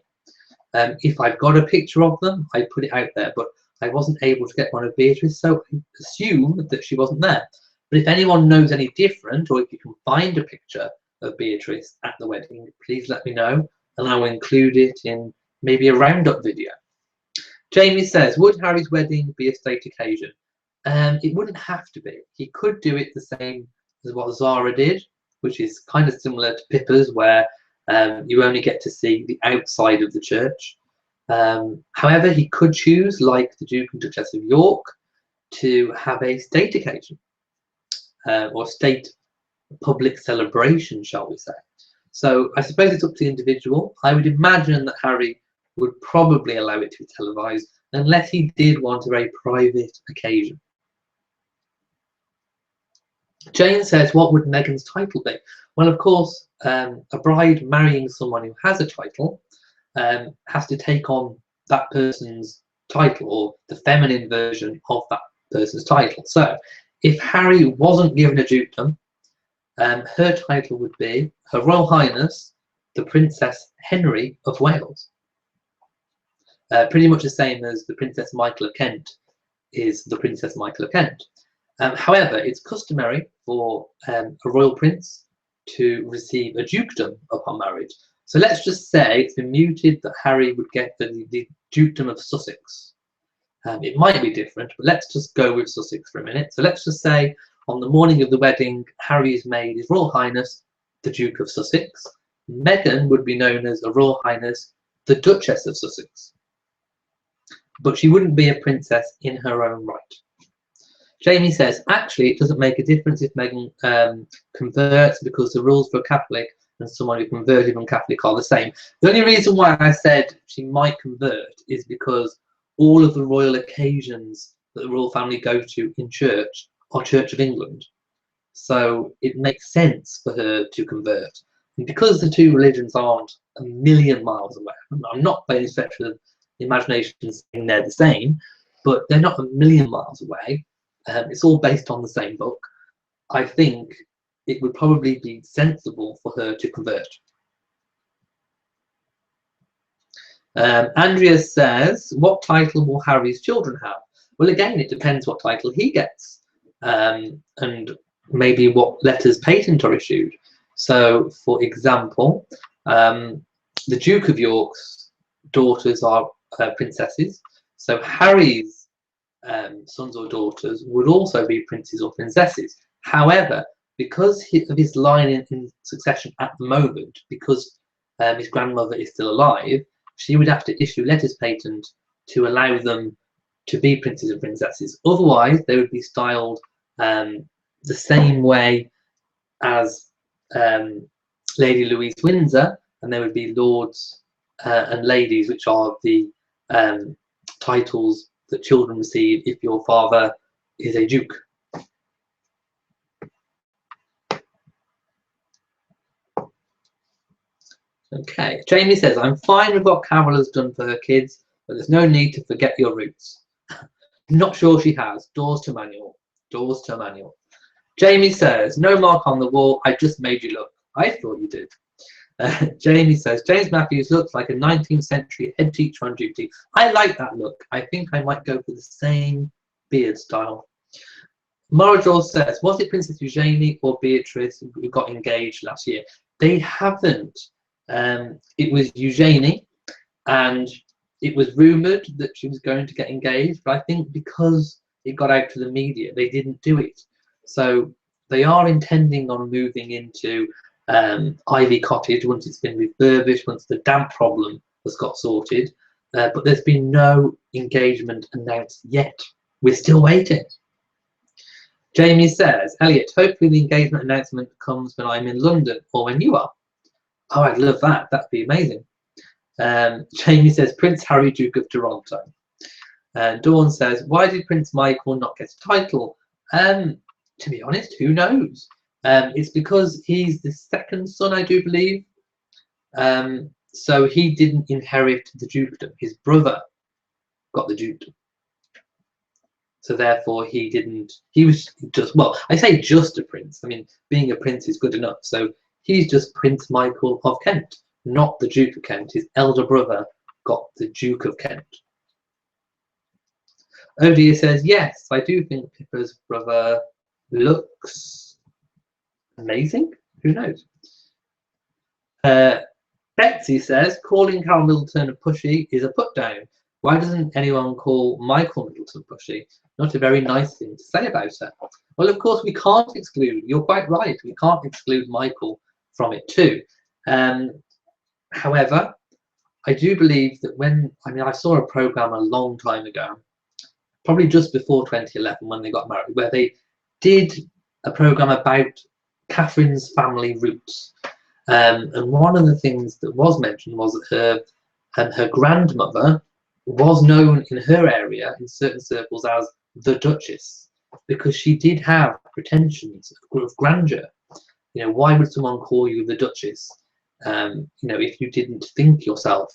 If I've got a picture of them, I put it out there, but I wasn't able to get one of Beatrice, so I assume that she wasn't there. But if anyone knows any different, or if you can find a picture of Beatrice at the wedding, please let me know, and I will include it in maybe a roundup video. Jamie says, would Harry's wedding be a state occasion? It wouldn't have to be. He could do it the same as what Zara did, which is kind of similar to Pippa's, where you only get to see the outside of the church. However, he could choose, like the Duke and Duchess of York, to have a state occasion, or state public celebration, shall we say. So I suppose it's up to the individual. I would imagine that Harry would probably allow it to be televised, unless he did want a very private occasion. Jane says, what would Meghan's title be? Well, of course, a bride marrying someone who has a title has to take on that person's title, or the feminine version of that person's title. So if Harry wasn't given a dukedom, her title would be Her Royal Highness, the Princess Henry of Wales. Pretty much the same as the Princess Michael of Kent is the Princess Michael of Kent. However, it's customary for a royal prince to receive a dukedom upon marriage. So let's just say it's been mooted that Harry would get the dukedom of Sussex. It might be different, but let's just go with Sussex for a minute. So let's just say on the morning of the wedding, Harry is made His Royal Highness, the Duke of Sussex. Meghan would be known as a Royal Highness, the Duchess of Sussex. But she wouldn't be a princess in her own right. Jamie says, actually, it doesn't make a difference if Meghan converts, because the rules for a Catholic and someone who converted from Catholic are the same. The only reason why I said she might convert is because all of the royal occasions that the royal family go to in church are Church of England. So it makes sense for her to convert. And because the two religions aren't a million miles away, I'm not by any stretch of the imagination saying they're the same, but they're not a million miles away. It's all based on the same book. I think it would probably be sensible for her to convert. Andrea says, what title will Harry's children have? Well, again, it depends what title he gets, and maybe what letters patent are issued. So, for example, the Duke of York's daughters are princesses. So Harry's sons or daughters would also be princes or princesses. However, because of his line in succession at the moment, because his grandmother is still alive, she would have to issue letters patent to allow them to be princes and princesses. Otherwise, they would be styled the same way as Lady Louise Windsor, and they would be lords and ladies, which are the titles that children receive if your father is a duke. Okay, Jamie says, I'm fine with what Carol has done for her kids, but there's no need to forget your roots. Not sure she has. Doors to manual. Doors to manual. Jamie says, no mark on the wall. I just made you look. I thought you did. Jamie says, James Matthews looks like a 19th century head teacher on duty. I like that look. I think I might go for the same beard style. Marajor says, was it Princess Eugenie or Beatrice who got engaged last year? They haven't. It was Eugenie, and it was rumoured that she was going to get engaged, but I think because it got out to the media, they didn't do it. So they are intending on moving into Ivy Cottage once it's been refurbished, once the damp problem has got sorted, but there's been no engagement announced yet. We're still waiting. Jamie says, Elliot, hopefully the engagement announcement comes when I'm in London or when you are. Oh, I'd love that. That'd be amazing. Jamie says, Prince Harry, Duke of Toronto. Dawn says, why did Prince Michael not get a title? To be honest, who knows? It's because he's the second son, I do believe. So he didn't inherit the dukedom. His brother got the dukedom. So therefore he didn't, he was just, well, I say just a prince. I mean, being a prince is good enough. So he's just Prince Michael of Kent, not the Duke of Kent. His elder brother got the Duke of Kent. Odia says, yes, I do think Pippa's brother looks amazing. Who knows? Betsy says, calling Carol Middleton a pushy is a put down. Why doesn't anyone call Michael Middleton pushy? Not a very nice thing to say about her. Well, of course, we can't exclude, you're quite right, we can't exclude Michael from it too. However, I do believe that when, I mean, I saw a program a long time ago, probably just before 2011 when they got married, where they did a program about Catherine's family roots. And one of the things that was mentioned was that her grandmother was known in her area, in certain circles, as the Duchess, because she did have pretensions of grandeur. You know, why would someone call you the Duchess? You know, if you didn't think yourself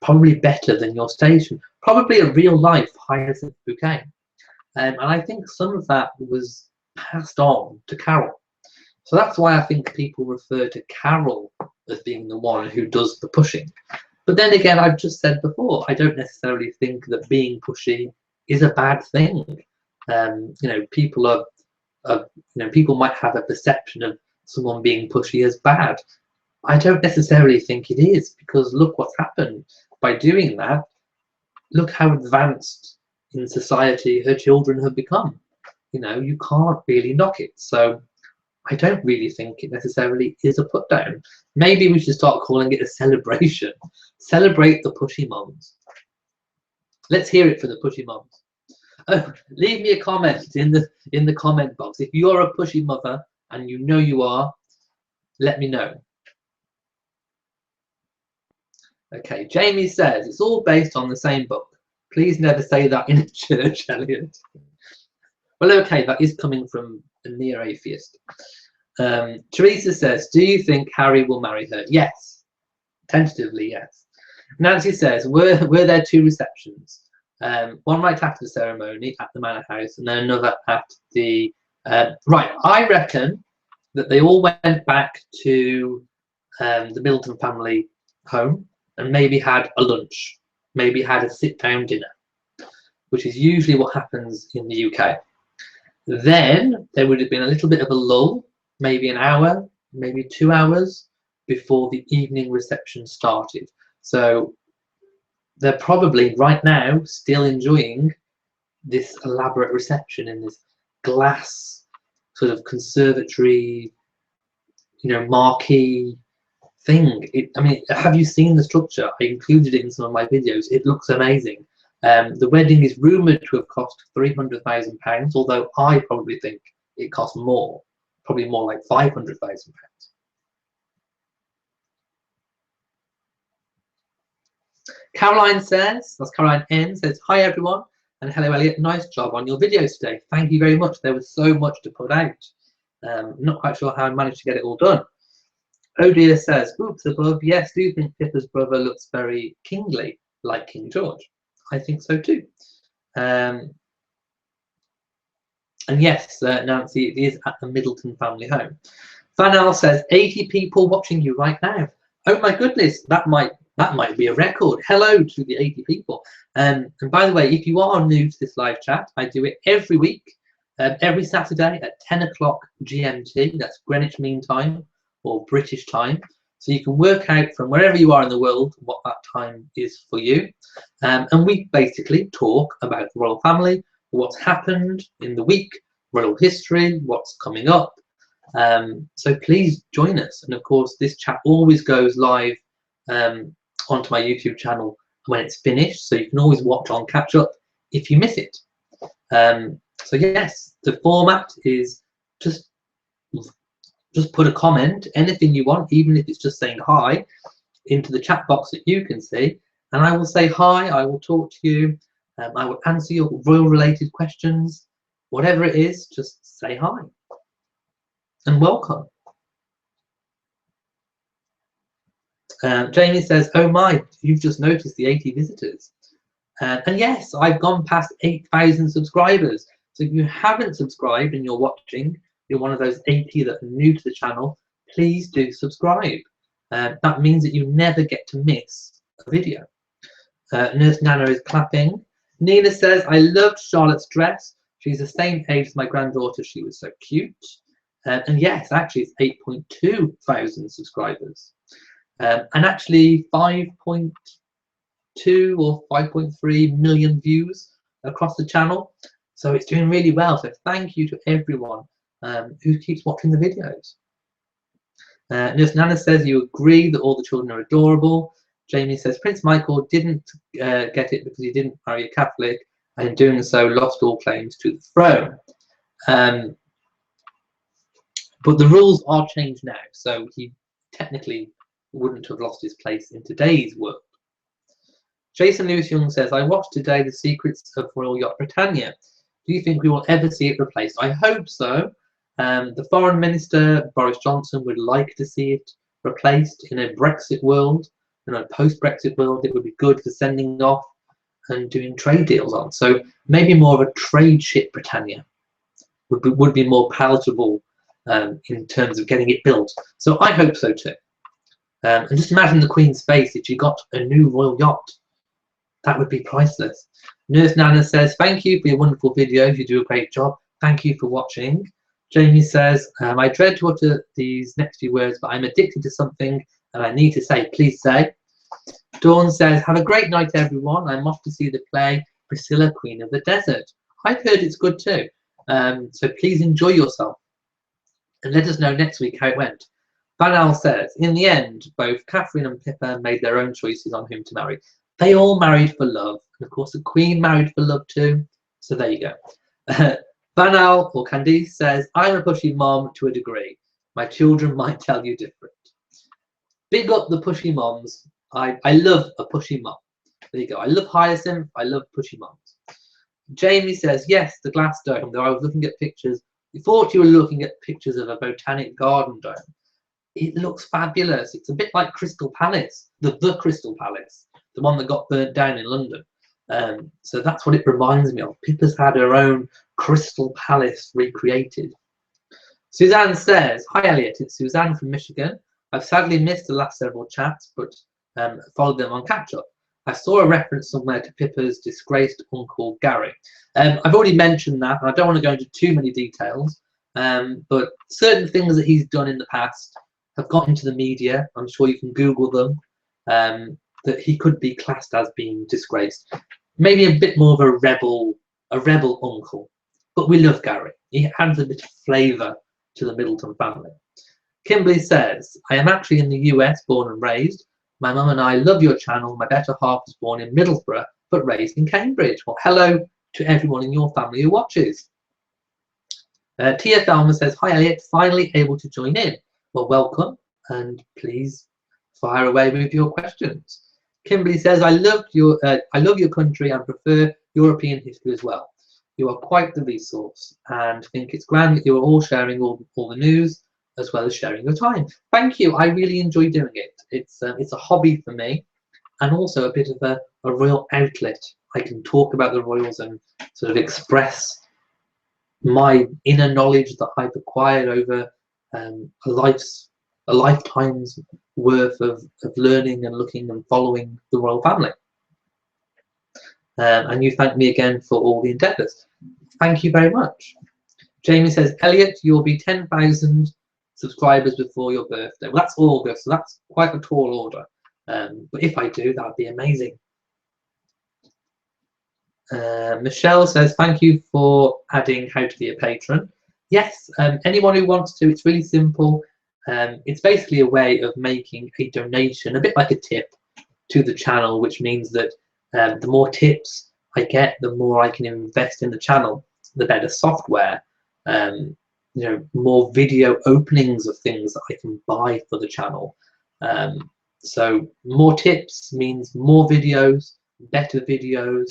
probably better than your station, probably a real life Hyacinth Bouquet. And I think some of that was passed on to Carol. So that's why I think people refer to Carol as being the one who does the pushing. But then again, I've just said before, I don't necessarily think that being pushy is a bad thing. You know, people are, you know, people might have a perception of someone being pushy as bad. I don't necessarily think it is, because look what's happened by doing that. Look how advanced in society her children have become. You know, you can't really knock it. So I don't really think it necessarily is a put down. Maybe we should start calling it a celebration. Celebrate the pushy mums. Let's hear it for the pushy mums. Oh, leave me a comment in the comment box. If you're a pushy mother, and you know you are, let me know. Okay, Jamie says, it's all based on the same book. Please never say that in a church, Elliot. Well, okay, that is coming from a near atheist. Teresa says, do you think Harry will marry her? Yes. Tentatively, yes. Nancy says, were there two receptions? One right after the ceremony at the Manor House, and then another at the Right, I reckon that they all went back to the Middleton family home and maybe had a lunch, maybe had a sit-down dinner, which is usually what happens in the UK. Then there would have been a little bit of a lull, maybe an hour, maybe 2 hours before the evening reception started. So they're probably right now still enjoying this elaborate reception in this glass sort of conservatory, you know, marquee thing. I mean, have you seen the structure? I included it in some of my videos. It looks amazing. The wedding is rumoured to have cost £300,000, although I probably think it cost more, probably more like £500,000. Caroline says, that's Caroline N, says, hi everyone, and hello Elliot, nice job on your videos today. Thank you very much. There was so much to put out. Not quite sure how I managed to get it all done. Oh dear says, oops above, yes, do you think Pippa's brother looks very kingly, like King George? I think so too. And yes, Nancy, it is at the Middleton family home. Vanal says, 80 people watching you right now. Oh my goodness, that might be a record. Hello to the 80 people. And by the way, if you are new to this live chat, I do it every week, every Saturday at 10 o'clock GMT. That's Greenwich Mean Time or British time. So you can work out from wherever you are in the world what that time is for you. And we basically talk about the royal family, what's happened in the week, royal history, what's coming up. So please join us. And of course, this chat always goes live onto my YouTube channel when it's finished. So you can always watch on catch up if you miss it. So yes, the format is just put a comment, anything you want, even if it's just saying hi, into the chat box that you can see, and I will say hi, I will talk to you, I will answer your royal related questions, whatever it is, just say hi and welcome. Jamie says, oh my, you've just noticed the 80 visitors. And yes, I've gone past 8,000 subscribers. So if you haven't subscribed and you're watching, you're one of those 80 that are new to the channel, please do subscribe. That means that you never get to miss a video. Nurse Nana is clapping. Nina says, I loved Charlotte's dress. She's the same age as my granddaughter. She was so cute. And yes, actually it's 8.2 thousand subscribers. And actually 5.2 or 5.3 million views across the channel. So it's doing really well. So thank you to everyone who keeps watching the videos. Nurse Nana says you agree that all the children are adorable. Jamie says Prince Michael didn't get it because he didn't marry a Catholic, and in doing so lost all claims to the throne. But the rules are changed now, so he technically wouldn't have lost his place in today's world. Jason Lewis Young says, I watched today The Secrets of Royal Yacht Britannia. Do you think we will ever see it replaced? I hope so. The Foreign Minister, Boris Johnson, would like to see it replaced in a Brexit world. In a post-Brexit world, it would be good for sending off and doing trade deals on. So maybe more of a trade ship Britannia would be more palatable in terms of getting it built. So I hope so too. And just imagine the Queen's face if she got a new royal yacht. That would be priceless. Nurse Nana says, thank you for your wonderful videos. You do a great job. Thank you for watching. Jamie says, I dread to utter these next few words, but I'm addicted to something and I need to say, please say. Dawn says, have a great night, everyone. I'm off to see the play Priscilla, Queen of the Desert. I've heard it's good too. So please enjoy yourself. And let us know next week how it went. Vanal says, in the end, both Catherine and Pippa made their own choices on whom to marry. They all married for love. And of course, the Queen married for love too. So there you go. Vanal or Candice says, I'm a pushy mom to a degree. My children might tell you different. Big up the pushy moms. I love a pushy mom. There you go. I love Hyacinth. I love pushy moms. Jamie says, yes, the glass dome. Though I was looking at pictures. You thought you were looking at pictures of a botanic garden dome. It looks fabulous. It's a bit like Crystal Palace, the Crystal Palace, the one that got burnt down in London. So that's what it reminds me of. Pippa's had her own Crystal Palace recreated. Suzanne says, hi Elliot, it's Suzanne from Michigan. I've sadly missed the last several chats, but followed them on catch up. I saw a reference somewhere to Pippa's disgraced uncle Gary. I've already mentioned that, and I don't want to go into too many details, but certain things that he's done in the past have got into the media. I'm sure you can Google them, that he could be classed as being disgraced. Maybe a bit more of a rebel uncle, but we love Gary. He adds a bit of flavour to the Middleton family. Kimberly says, I am actually in the US, born and raised. My mum and I love your channel. My better half was born in Middlesbrough, but raised in Cambridge. Well, hello to everyone in your family who watches. Tia Thelma says, hi Elliot, finally able to join in. Well, welcome, and please fire away with your questions. Kimberly says, I love your country and prefer European history as well. You are quite the resource, and think it's grand that you are all sharing all the news as well as sharing your time. Thank you. I really enjoy doing it. It's a hobby for me, and also a bit of a royal outlet. I can talk about the royals and sort of express my inner knowledge that I've acquired over a lifetime's worth of learning and looking and following the royal family. And you thank me again for all the endeavours. Thank you very much. Jamie says, Elliot, you'll be 10,000 subscribers before your birthday. Well, that's August, so that's quite a tall order. But if I do, that would be amazing. Michelle says, thank you for adding how to be a patron. Yes, anyone who wants to, it's really simple. It's basically a way of making a donation, a bit like a tip to the channel, which means that the more tips I get, the more I can invest in the channel, the better software, more video openings of things that I can buy for the channel. So more tips means more videos, better videos.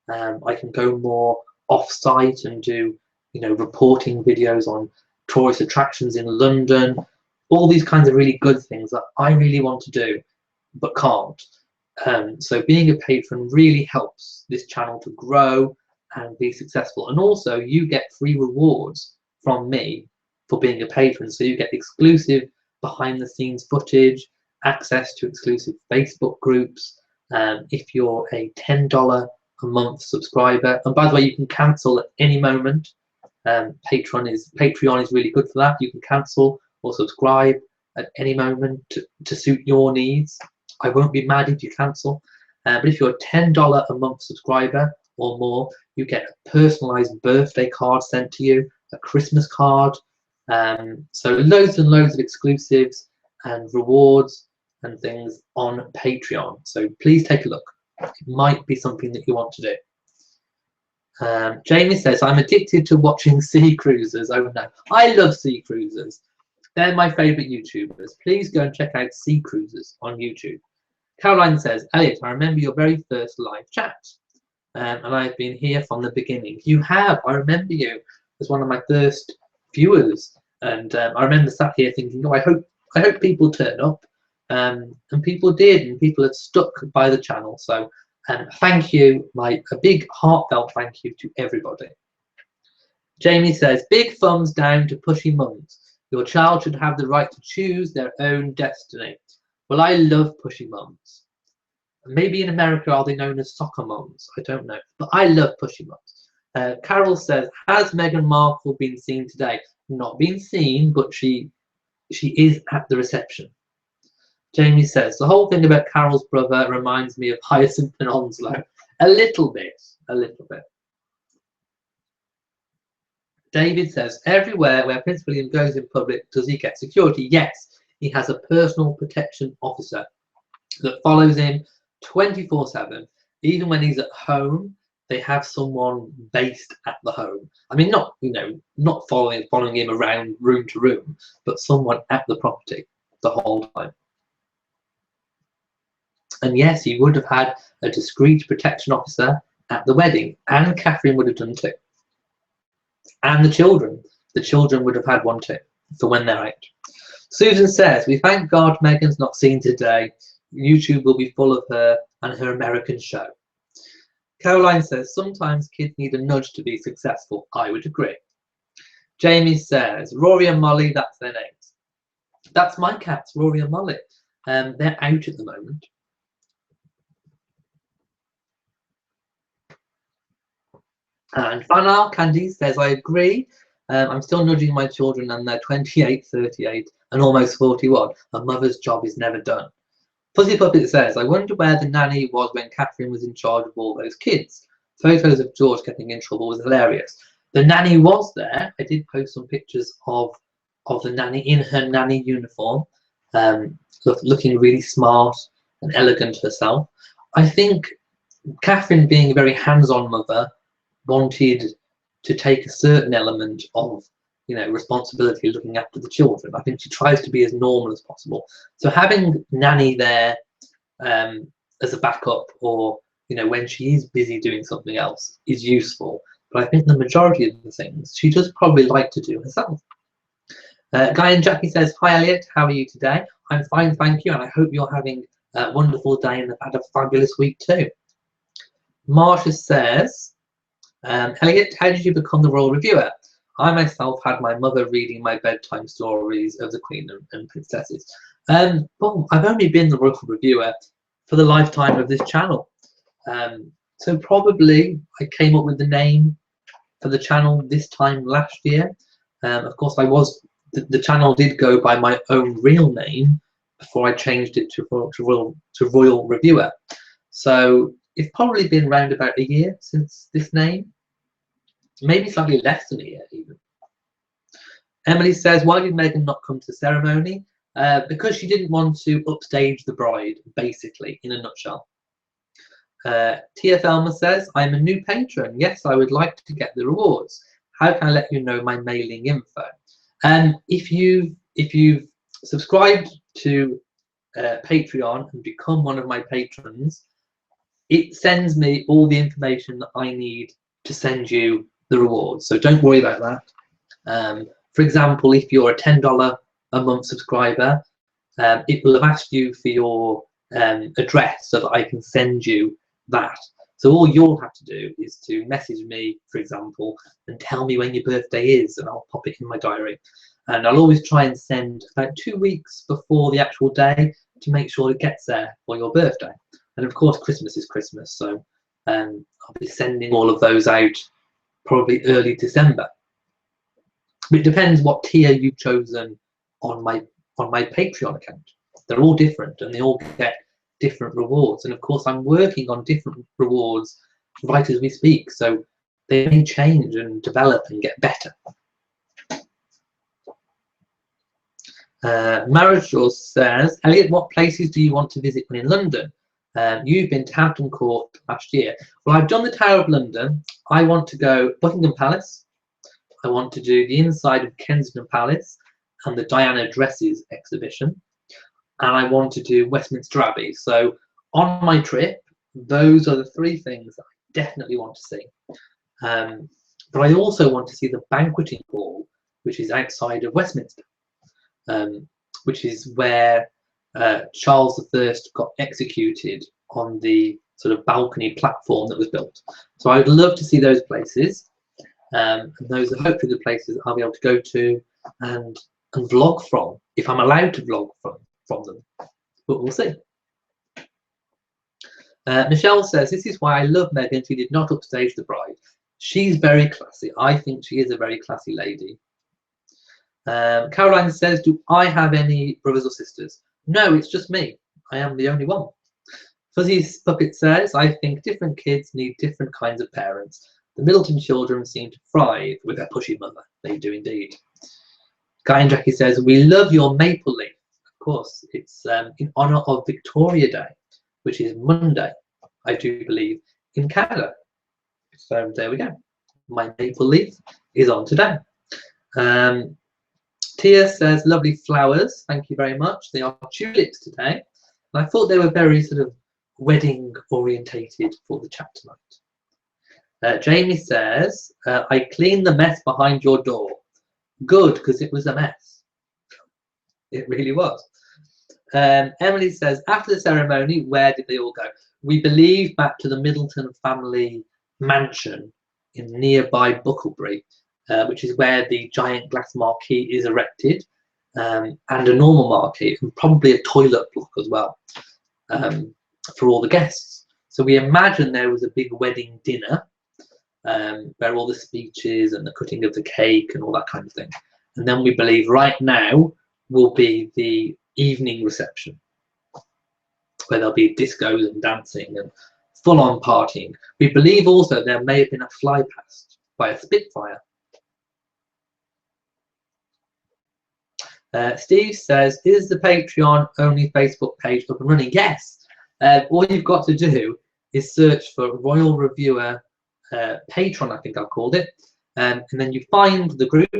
I can go more off-site and do, reporting videos on tourist attractions in London, all these kinds of really good things that I really want to do, but can't. So being a patron really helps this channel to grow and be successful. And also you get free rewards from me for being a patron. So you get exclusive behind the scenes footage, access to exclusive Facebook groups. If you're a $10 a month subscriber, and by the way, you can cancel at any moment. Patreon is really good for that. You can cancel or subscribe at any moment to suit your needs. I won't be mad if you cancel, but if you're a $10 a month subscriber or more, you get a personalized birthday card sent to you, a Christmas card, so loads and loads of exclusives and rewards and things on Patreon. So please take a look. It might be something that you want to do. Jamie says, I'm addicted to watching sea cruisers. Oh no, I love sea cruisers. They're my favourite YouTubers. Please go and check out Sea Cruisers on YouTube. Caroline says, Elliot, I remember your very first live chat. And I've been here from the beginning. You have. I remember you as one of my first viewers. And I remember sat here thinking, oh, I hope people turn up. And people did, and people have stuck by the channel. So thank you. A big heartfelt thank you to everybody. Jamie says, big thumbs down to pushy mums. Your child should have the right to choose their own destiny. Well, I love pushy mums. Maybe in America, are they known as soccer mums? I don't know. But I love pushy mums. Carol says, has Meghan Markle been seen today? Not been seen, but she is at the reception. Jamie says, the whole thing about Carol's brother reminds me of Hyacinth and Onslow. A little bit. David says, everywhere where Prince William goes in public, does he get security? Yes, he has a personal protection officer that follows him 24/7. Even when he's at home, they have someone based at the home. I mean, not following him around room to room, but someone at the property the whole time. And yes, he would have had a discreet protection officer at the wedding, and Catherine would have done too. And the children would have had one too, for when they're out. Susan says, we thank God Meghan's not seen today. YouTube will be full of her and her American show. Caroline says, sometimes kids need a nudge to be successful. I would agree. Jamie says, Rory and Molly, that's their names. That's my cats, Rory and Molly. They're out at the moment. And Fanal Candice says, I agree. I'm still nudging my children and they're 28, 38 and almost 41. A mother's job is never done. Fuzzy Puppet says, I wonder where the nanny was when Catherine was in charge of all those kids. Photos of George getting in trouble was hilarious. The nanny was there. I did post some pictures of the nanny in her nanny uniform, looking really smart and elegant herself. I think Catherine, being a very hands-on mother, wanted to take a certain element of, responsibility looking after the children. I think she tries to be as normal as possible. So having nanny there as a backup, or when she is busy doing something else, is useful. But I think the majority of the things she does probably like to do herself. Guy and Jackie says, hi Elliot, how are you today? I'm fine, thank you, and I hope you're having a wonderful day and have had a fabulous week too. Marsha says, Elliot, how did you become the royal reviewer? I myself had my mother reading my bedtime stories of the Queen and princesses. Well, I've only been the royal reviewer for the lifetime of this channel. So probably I came up with the name for the channel this time last year. Of course, the channel did go by my own real name before I changed it to royal reviewer. So it's probably been around about a year since this name. Maybe slightly less than a year even. Emily says, why did Meghan not come to the ceremony? Because she didn't want to upstage the bride, basically, in a nutshell. Tia Thelma says, I'm a new patron. Yes, I would like to get the rewards. How can I let you know my mailing info? If you've subscribed to Patreon and become one of my patrons, it sends me all the information that I need to send you the rewards. So don't worry about that. For example, if you're a $10 a month subscriber, it will have asked you for your address so that I can send you that. So all you'll have to do is to message me, for example, and tell me when your birthday is, and I'll pop it in my diary. And I'll always try and send about 2 weeks before the actual day to make sure it gets there for your birthday. And of course, Christmas is Christmas, so I'll be sending all of those out probably early December. It depends what tier you've chosen on my Patreon account. They're all different and they all get different rewards. And of course, I'm working on different rewards right as we speak, so they may change and develop and get better. Marishall says, Elliot, what places do you want to visit when in London? You've been to Hampton Court last year. Well, I've done the Tower of London. I want to go Buckingham Palace. I want to do the inside of Kensington Palace and the Diana Dresses exhibition. And I want to do Westminster Abbey. So on my trip, those are the 3 things that I definitely want to see. But I also want to see the banqueting hall, which is outside of Westminster, which is where Charles I got executed on the sort of balcony platform that was built. So I would love to see those places. And those are hopefully the places I'll be able to go to and vlog from, if I'm allowed to vlog from them, but we'll see. Michelle says, this is why I love Meghan. She did not upstage the bride. She's very classy. I think she is a very classy lady. Caroline says, do I have any brothers or sisters? No, it's just me. I am the only one. Fuzzy Puppet says, I think different kids need different kinds of parents. The Middleton children seem to thrive with their pushy mother. They do indeed. Guy and Jackie says, we love your maple leaf. Of course, it's in honour of Victoria Day, which is Monday, I do believe, in Canada. So there we go. My maple leaf is on today. Tia says, lovely flowers. Thank you very much. They are tulips today. And I thought they were very sort of wedding orientated for the chat tonight. Jamie says, I cleaned the mess behind your door. Good, because it was a mess. It really was. Emily says, after the ceremony, where did they all go? we believe back to the Middleton family mansion in nearby Bucklebury, which is where the giant glass marquee is erected, and a normal marquee, and probably a toilet block as well, for all the guests. So we imagine there was a big wedding dinner, where all the speeches and the cutting of the cake and all that kind of thing. And then we believe right now will be the evening reception, where there'll be discos and dancing and full-on partying. We believe also there may have been a fly past by a Spitfire. Steve says, is the Patreon only Facebook page up and running? Yes. All you've got to do is search for Royal Reviewer Patron, I think I've called it, and then you find the group,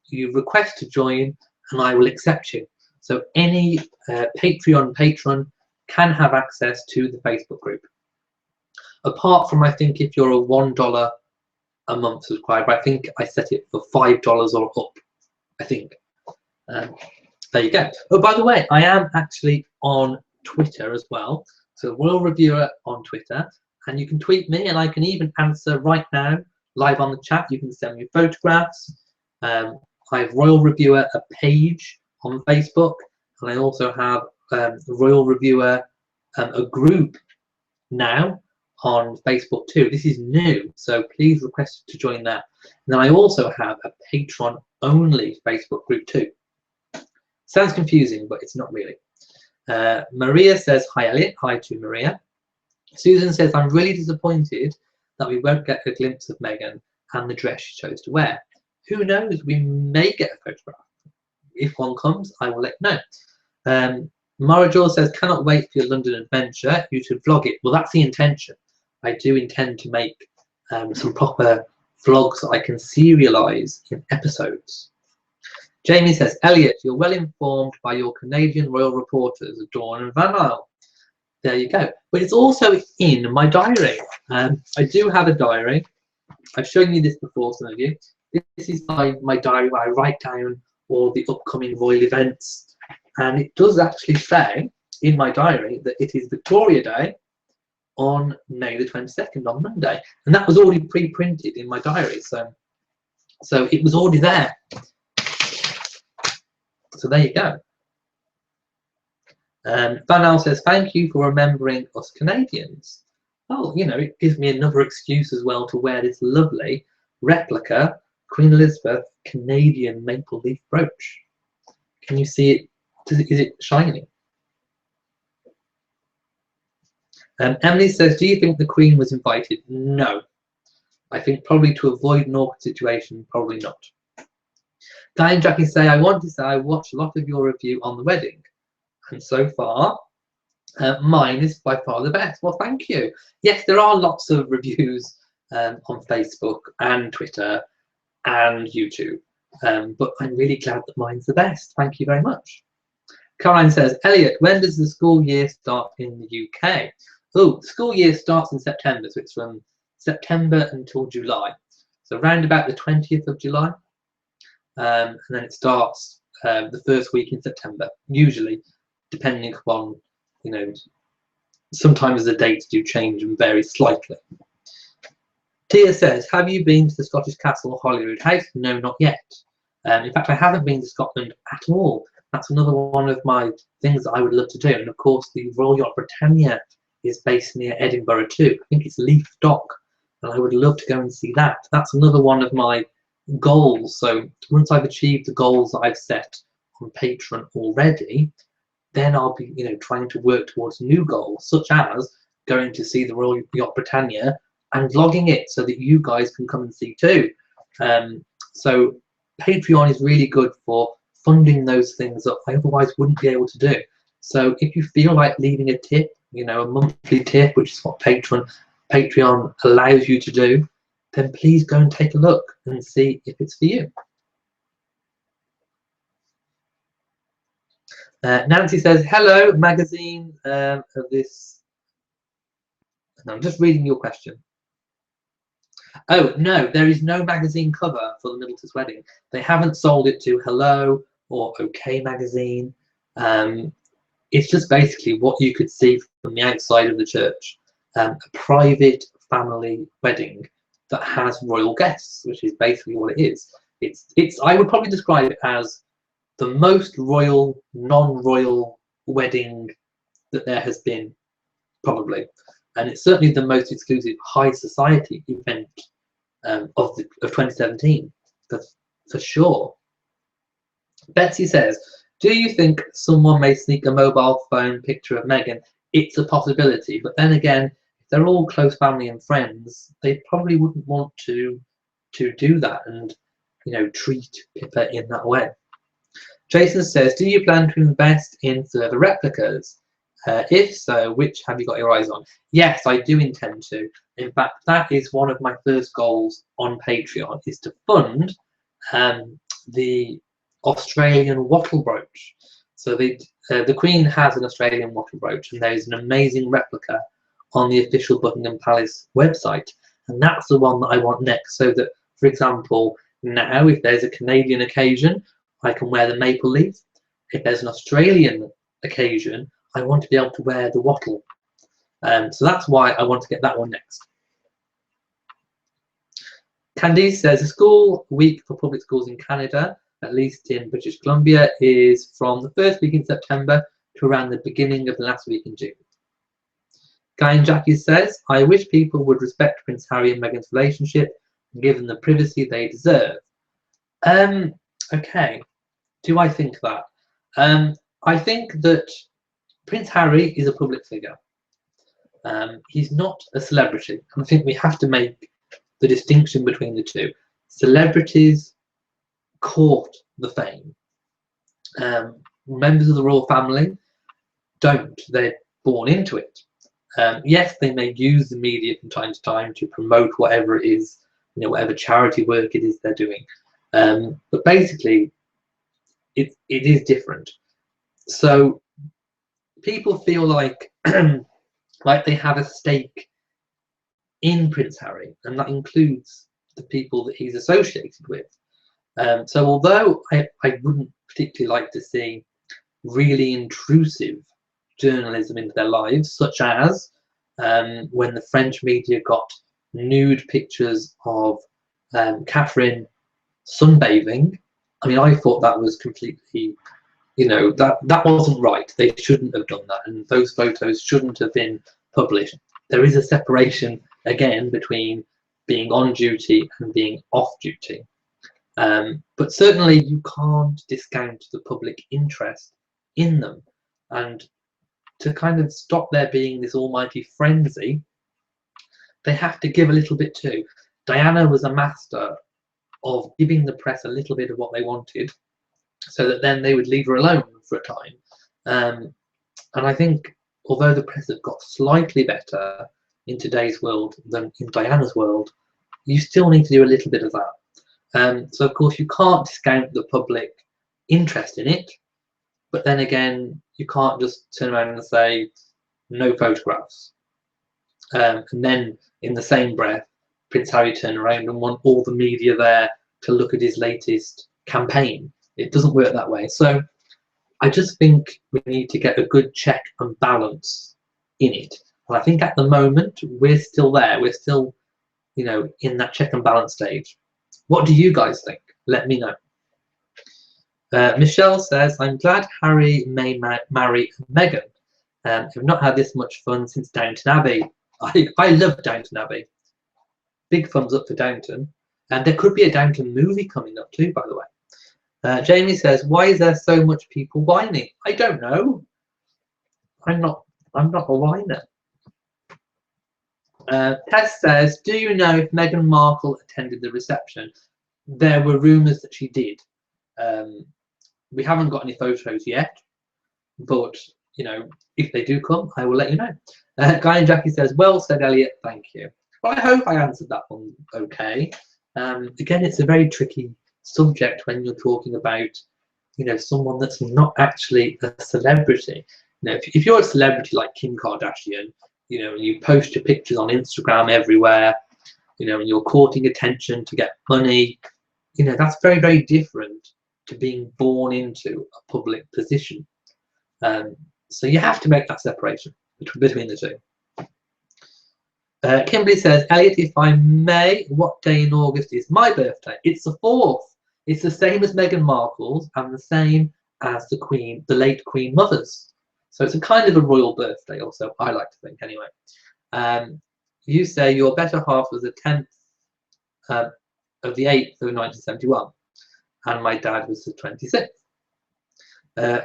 you request to join, and I will accept you. So any Patreon patron can have access to the Facebook group. Apart from, I think, if you're a $1 a month subscriber, I think I set it for $5 or up, I think. There you go. Oh, by the way, I am actually on Twitter as well. So Royal Reviewer on Twitter, and you can tweet me, and I can even answer right now live on the chat. You can send me photographs. I have Royal Reviewer a page on Facebook, and I also have Royal Reviewer a group now on Facebook too. This is new, so please request to join that. And then I also have a Patron only Facebook group too. Sounds confusing, but it's not really. Maria says, hi Elliot. Hi to Maria. Susan says, I'm really disappointed that we won't get a glimpse of Meghan and the dress she chose to wear. Who knows, we may get a photograph. If one comes, I will let you know. Marajor says, cannot wait for your London adventure. You should vlog it. Well, that's the intention. I do intend to make some proper vlogs that I can serialize in episodes. Jamie says, Elliot, you're well informed by your Canadian royal reporters, Dawn and Van Isle. There you go. But it's also in my diary. I do have a diary. I've shown you this before, some of you. This is my diary where I write down all the upcoming royal events. And it does actually say in my diary that it is Victoria Day on May the 22nd, on Monday. And that was already pre-printed in my diary. So it was already there. So there you go. Van Al says, thank you for remembering us Canadians. Oh, you know, it gives me another excuse as well to wear this lovely replica Queen Elizabeth Canadian maple leaf brooch. Can you see it? Is it shining? Emily says, do you think the Queen was invited? No. I think probably to avoid an awkward situation, probably not. Guy and Jackie say, I want to say I watched a lot of your review on the wedding. And so far, mine is by far the best. Well, thank you. Yes, there are lots of reviews on Facebook and Twitter and YouTube. But I'm really glad that mine's the best. Thank you very much. Caroline says, Elliot, when does the school year start in the UK? Oh, the school year starts in September. So it's from September until July. So around about the 20th of July. And then it starts the first week in September, usually, depending upon, you know, sometimes the dates do change and vary slightly. Tia says, have you been to the Scottish Castle or Holyrood House? No, not yet. In fact, I haven't been to Scotland at all. That's another one of my things that I would love to do. And of course, the Royal Yacht Britannia is based near Edinburgh too. I think it's Leaf Dock, and I would love to go and see that. That's another one of my goals. So once I've achieved the goals that I've set on Patreon already, then I'll be, you know, trying to work towards new goals, such as going to see the Royal Yacht Britannia and vlogging it so that you guys can come and see too. So Patreon is really good for funding those things that I otherwise wouldn't be able to do. So if you feel like leaving a tip, you know, a monthly tip, which is what Patreon allows you to do, then please go and take a look and see if it's for you. Nancy says, hello, magazine of this. And I'm just reading your question. Oh, no, there is no magazine cover for the Middleton's wedding. They haven't sold it to Hello or OK Magazine. it's just basically what you could see from the outside of the church, a private family wedding that has royal guests, which is basically what it is. It's I would probably describe it as the most royal, non-royal wedding that there has been, probably, and it's certainly the most exclusive high society event of 2017, for sure. Betsy says, do you think someone may sneak a mobile phone picture of Meghan? It's a possibility, but then again, if they're all close family and friends, they probably wouldn't want to do that and, you know, treat Pippa in that way. Jason says, do you plan to invest in further replicas? If so, which have you got your eyes on? Yes, I do intend to. In fact, that is one of my first goals on Patreon, is to fund the Australian wattle brooch. So the Queen has an Australian wattle brooch, and there's an amazing replica on the official Buckingham Palace website, and that's the one that I want next, so that, for example, now if there's a Canadian occasion, I can wear the maple leaf. If there's an Australian occasion, I want to be able to wear the wattle. So that's why I want to get that one next. Candice says, a school week for public schools in Canada, at least in British Columbia, is from the first week in September to around the beginning of the last week in June. Guy and Jackie says, I wish people would respect Prince Harry and Meghan's relationship and give them the privacy they deserve. Okay, do I think that? I think that Prince Harry is a public figure. He's not a celebrity. I think we have to make the distinction between the two. Celebrities court the fame. Members of the royal family don't. They're born into it. Yes, they may use the media from time to time to promote whatever it is, you know, whatever charity work it is they're doing. But basically, it is different. So people feel like like they have a stake in Prince Harry, and that includes the people that he's associated with. So although I wouldn't particularly like to see really intrusive journalism into their lives, such as when the French media got nude pictures of Catherine sunbathing, I mean, I thought that was completely, you know, that wasn't right. They shouldn't have done that, and those photos shouldn't have been published. There is a separation, again, between being on duty and being off duty. But certainly you can't discount the public interest in them. And to kind of stop there being this almighty frenzy, they have to give a little bit too. Diana was a master of giving the press a little bit of what they wanted, so that then they would leave her alone for a time. And I think, although the press have got slightly better in today's world than in Diana's world, you still need to do a little bit of that. So of course you can't discount the public interest in it, but then again, you can't just turn around and say no photographs. And then in the same breath, Prince Harry turned around and want all the media there to look at his latest campaign. It doesn't work that way. So I just think we need to get a good check and balance in it. And I think at the moment we're still there. We're still, you know, in that check and balance stage. What do you guys think? Let me know. Michelle says, I'm glad Harry may marry Meghan. I've not had this much fun since Downton Abbey. I love Downton Abbey. Big thumbs up for Downton. And there could be a Downton movie coming up too, by the way. Jamie says, why is there so much people whining? I don't know. I'm not a whiner. Tess says, do you know if Meghan Markle attended the reception? There were rumours that she did. We haven't got any photos yet, but you know, if they do come, I will let you know. Guy and Jackie says, well said, Elliot, thank you. Well, I hope I answered that one okay. Again, it's a very tricky subject when you're talking about, you know, someone that's not actually a celebrity. You know, if you're a celebrity like Kim Kardashian, you know, and you post your pictures on Instagram everywhere, you know, and you're courting attention to get money, you know, that's very, very different to being born into a public position. So you have to make that separation between the two. Kimberly says, Elliot, if I may, what day in August is my birthday? It's the 4th. It's the same as Meghan Markle's and the same as the late Queen Mother's. So it's a kind of a royal birthday also, I like to think anyway. You say your better half was the 10th of the 8th of 1971 and my dad was the 26th.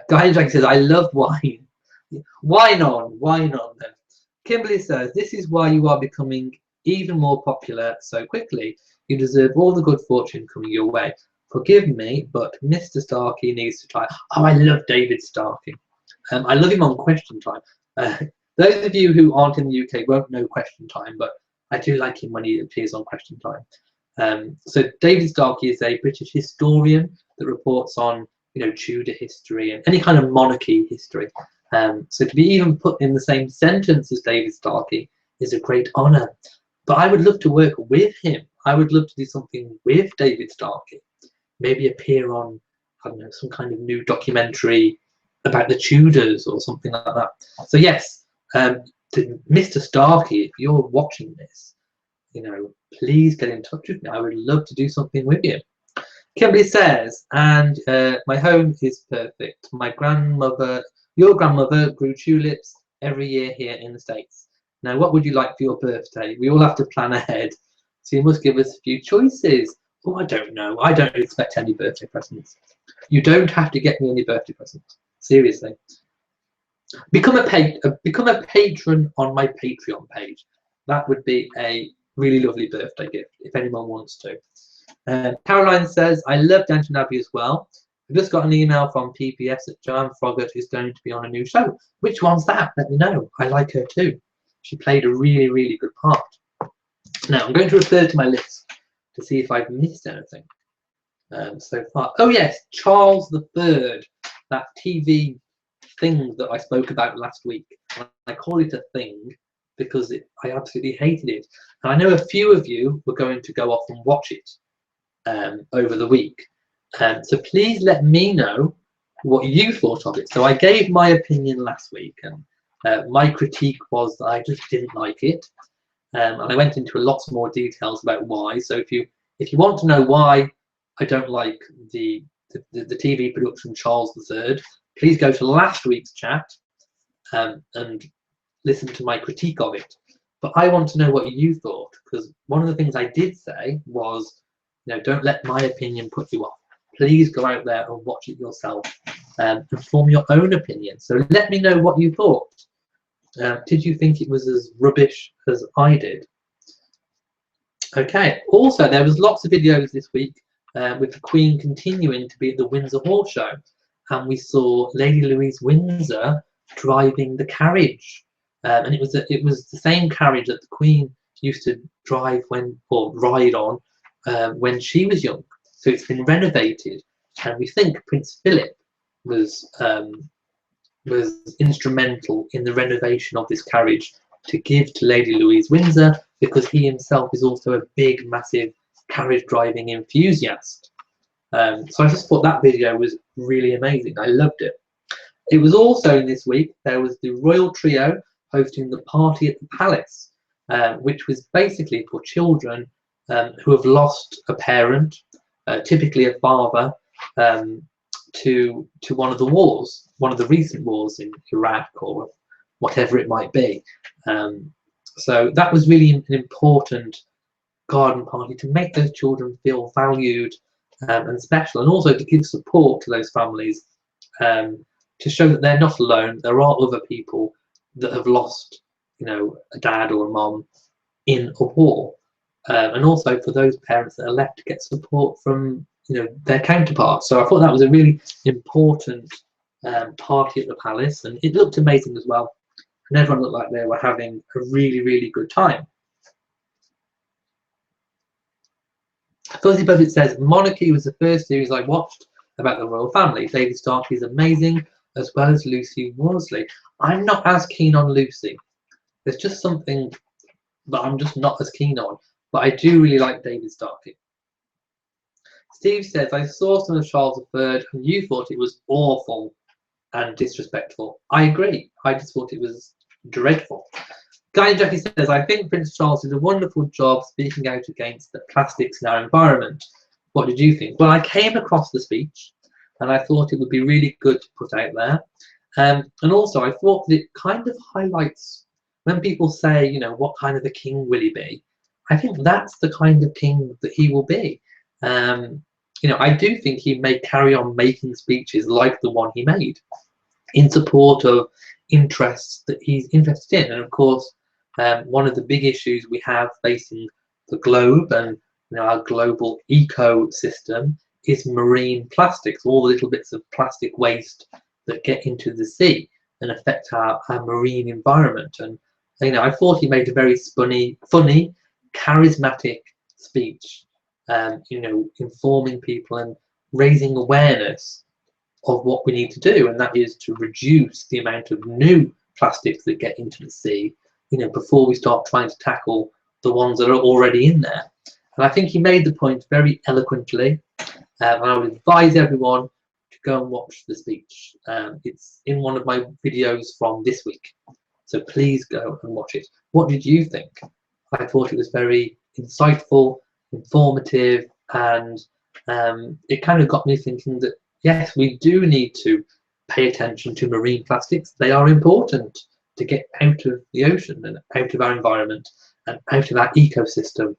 Guy Jack says, I love wine. Wine on then. Kimberly says, this is why you are becoming even more popular so quickly. You deserve all the good fortune coming your way. Forgive me, but Mr. Starkey needs to try. Oh, I love David Starkey. I love him on Question Time. Those of you who aren't in the UK won't know Question Time, but I do like him when he appears on Question Time. So David Starkey is a British historian that reports on, Tudor history and any kind of monarchy history. So to be even put in the same sentence as David Starkey is a great honour. But I would love to work with him. I would love to do something with David Starkey. Maybe appear on, I don't know, some kind of new documentary about the Tudors or something like that. So yes, to Mr. Starkey, if you're watching this, please get in touch with me. I would love to do something with you. Kimberly says, and my home is perfect. Your grandmother grew tulips every year here in the States. Now, what would you like for your birthday? We all have to plan ahead. So you must give us a few choices. Oh, I don't know. I don't expect any birthday presents. You don't have to get me any birthday presents. Seriously. Become a patron on my Patreon page. That would be a really lovely birthday gift if anyone wants to. Caroline says, I love Downton Abbey as well. I've just got an email from PPS that Joanne Froggatt is going to be on a new show. Which one's that? Let me know. I like her too. She played a really, really good part. Now, I'm going to refer to my list to see if I've missed anything so far. Oh, yes, Charles III, that TV thing that I spoke about last week. I call it a thing because I absolutely hated it. And I know a few of you were going to go off and watch it over the week. So please let me know what you thought of it. So I gave my opinion last week, and my critique was that I just didn't like it. And I went into lots more details about why. So if you want to know why I don't like the TV production Charles III, please go to last week's chat and listen to my critique of it. But I want to know what you thought, because one of the things I did say was, don't let my opinion put you off. Please go out there and watch it yourself and form your own opinion. So let me know what you thought. Did you think it was as rubbish as I did? Okay. Also, there was lots of videos this week with the Queen continuing to be at the Windsor Horse Show, and we saw Lady Louise Windsor driving the carriage, and it was the same carriage that the Queen used to drive ride on when she was young. So it's been renovated, and we think Prince Philip was instrumental in the renovation of this carriage to give to Lady Louise Windsor, because he himself is also a big, massive carriage driving enthusiast. So I just thought that video was really amazing. I loved it. It was also in this week, there was the royal trio hosting the party at the palace, which was basically for children who have lost a parent, typically a father, to one of the wars, one of the recent wars in Iraq or whatever it might be. So that was really an important garden party to make those children feel valued and special, and also to give support to those families, to show that they're not alone. There are other people that have lost, a dad or a mom in a war, and also for those parents that are left to get support from their counterparts. So I thought that was a really important party at the palace, and it looked amazing as well, and everyone looked like they were having a really, really good time. Fuzzy Buffett says, Monarchy was the first series I watched about the royal family. David Starkey is amazing, as well as Lucy Worsley. I'm not as keen on Lucy. There's just something that I'm just not as keen on, but I do really like David Starkey. Steve says, I saw some of Charles III and you thought it was awful. and disrespectful. I agree. I just thought it was dreadful. Guy and Jackie says, I think Prince Charles did a wonderful job speaking out against the plastics in our environment. What did you think? Well, I came across the speech and I thought it would be really good to put out there. And also I thought that it kind of highlights when people say, you know, what kind of a king will he be? I think that's the kind of king that he will be. You know, I do think he may carry on making speeches like the one he made in support of interests that he's interested in. And of course, one of the big issues we have facing the globe and, you know, our global ecosystem is marine plastics, all the little bits of plastic waste that get into the sea and affect our marine environment. And, you know, I thought he made a very funny, charismatic speech, you know, informing people and raising awareness of what we need to do, and that is to reduce the amount of new plastics that get into the sea, you know, before we start trying to tackle the ones that are already in there. And I think he made the point very eloquently, and I would advise everyone to go and watch the speech. It's in one of my videos from this week, so please go and watch it. What did you think? I thought it was very insightful, informative, and it kind of got me thinking that yes, we do need to pay attention to marine plastics. They are important to get out of the ocean and out of our environment and out of our ecosystem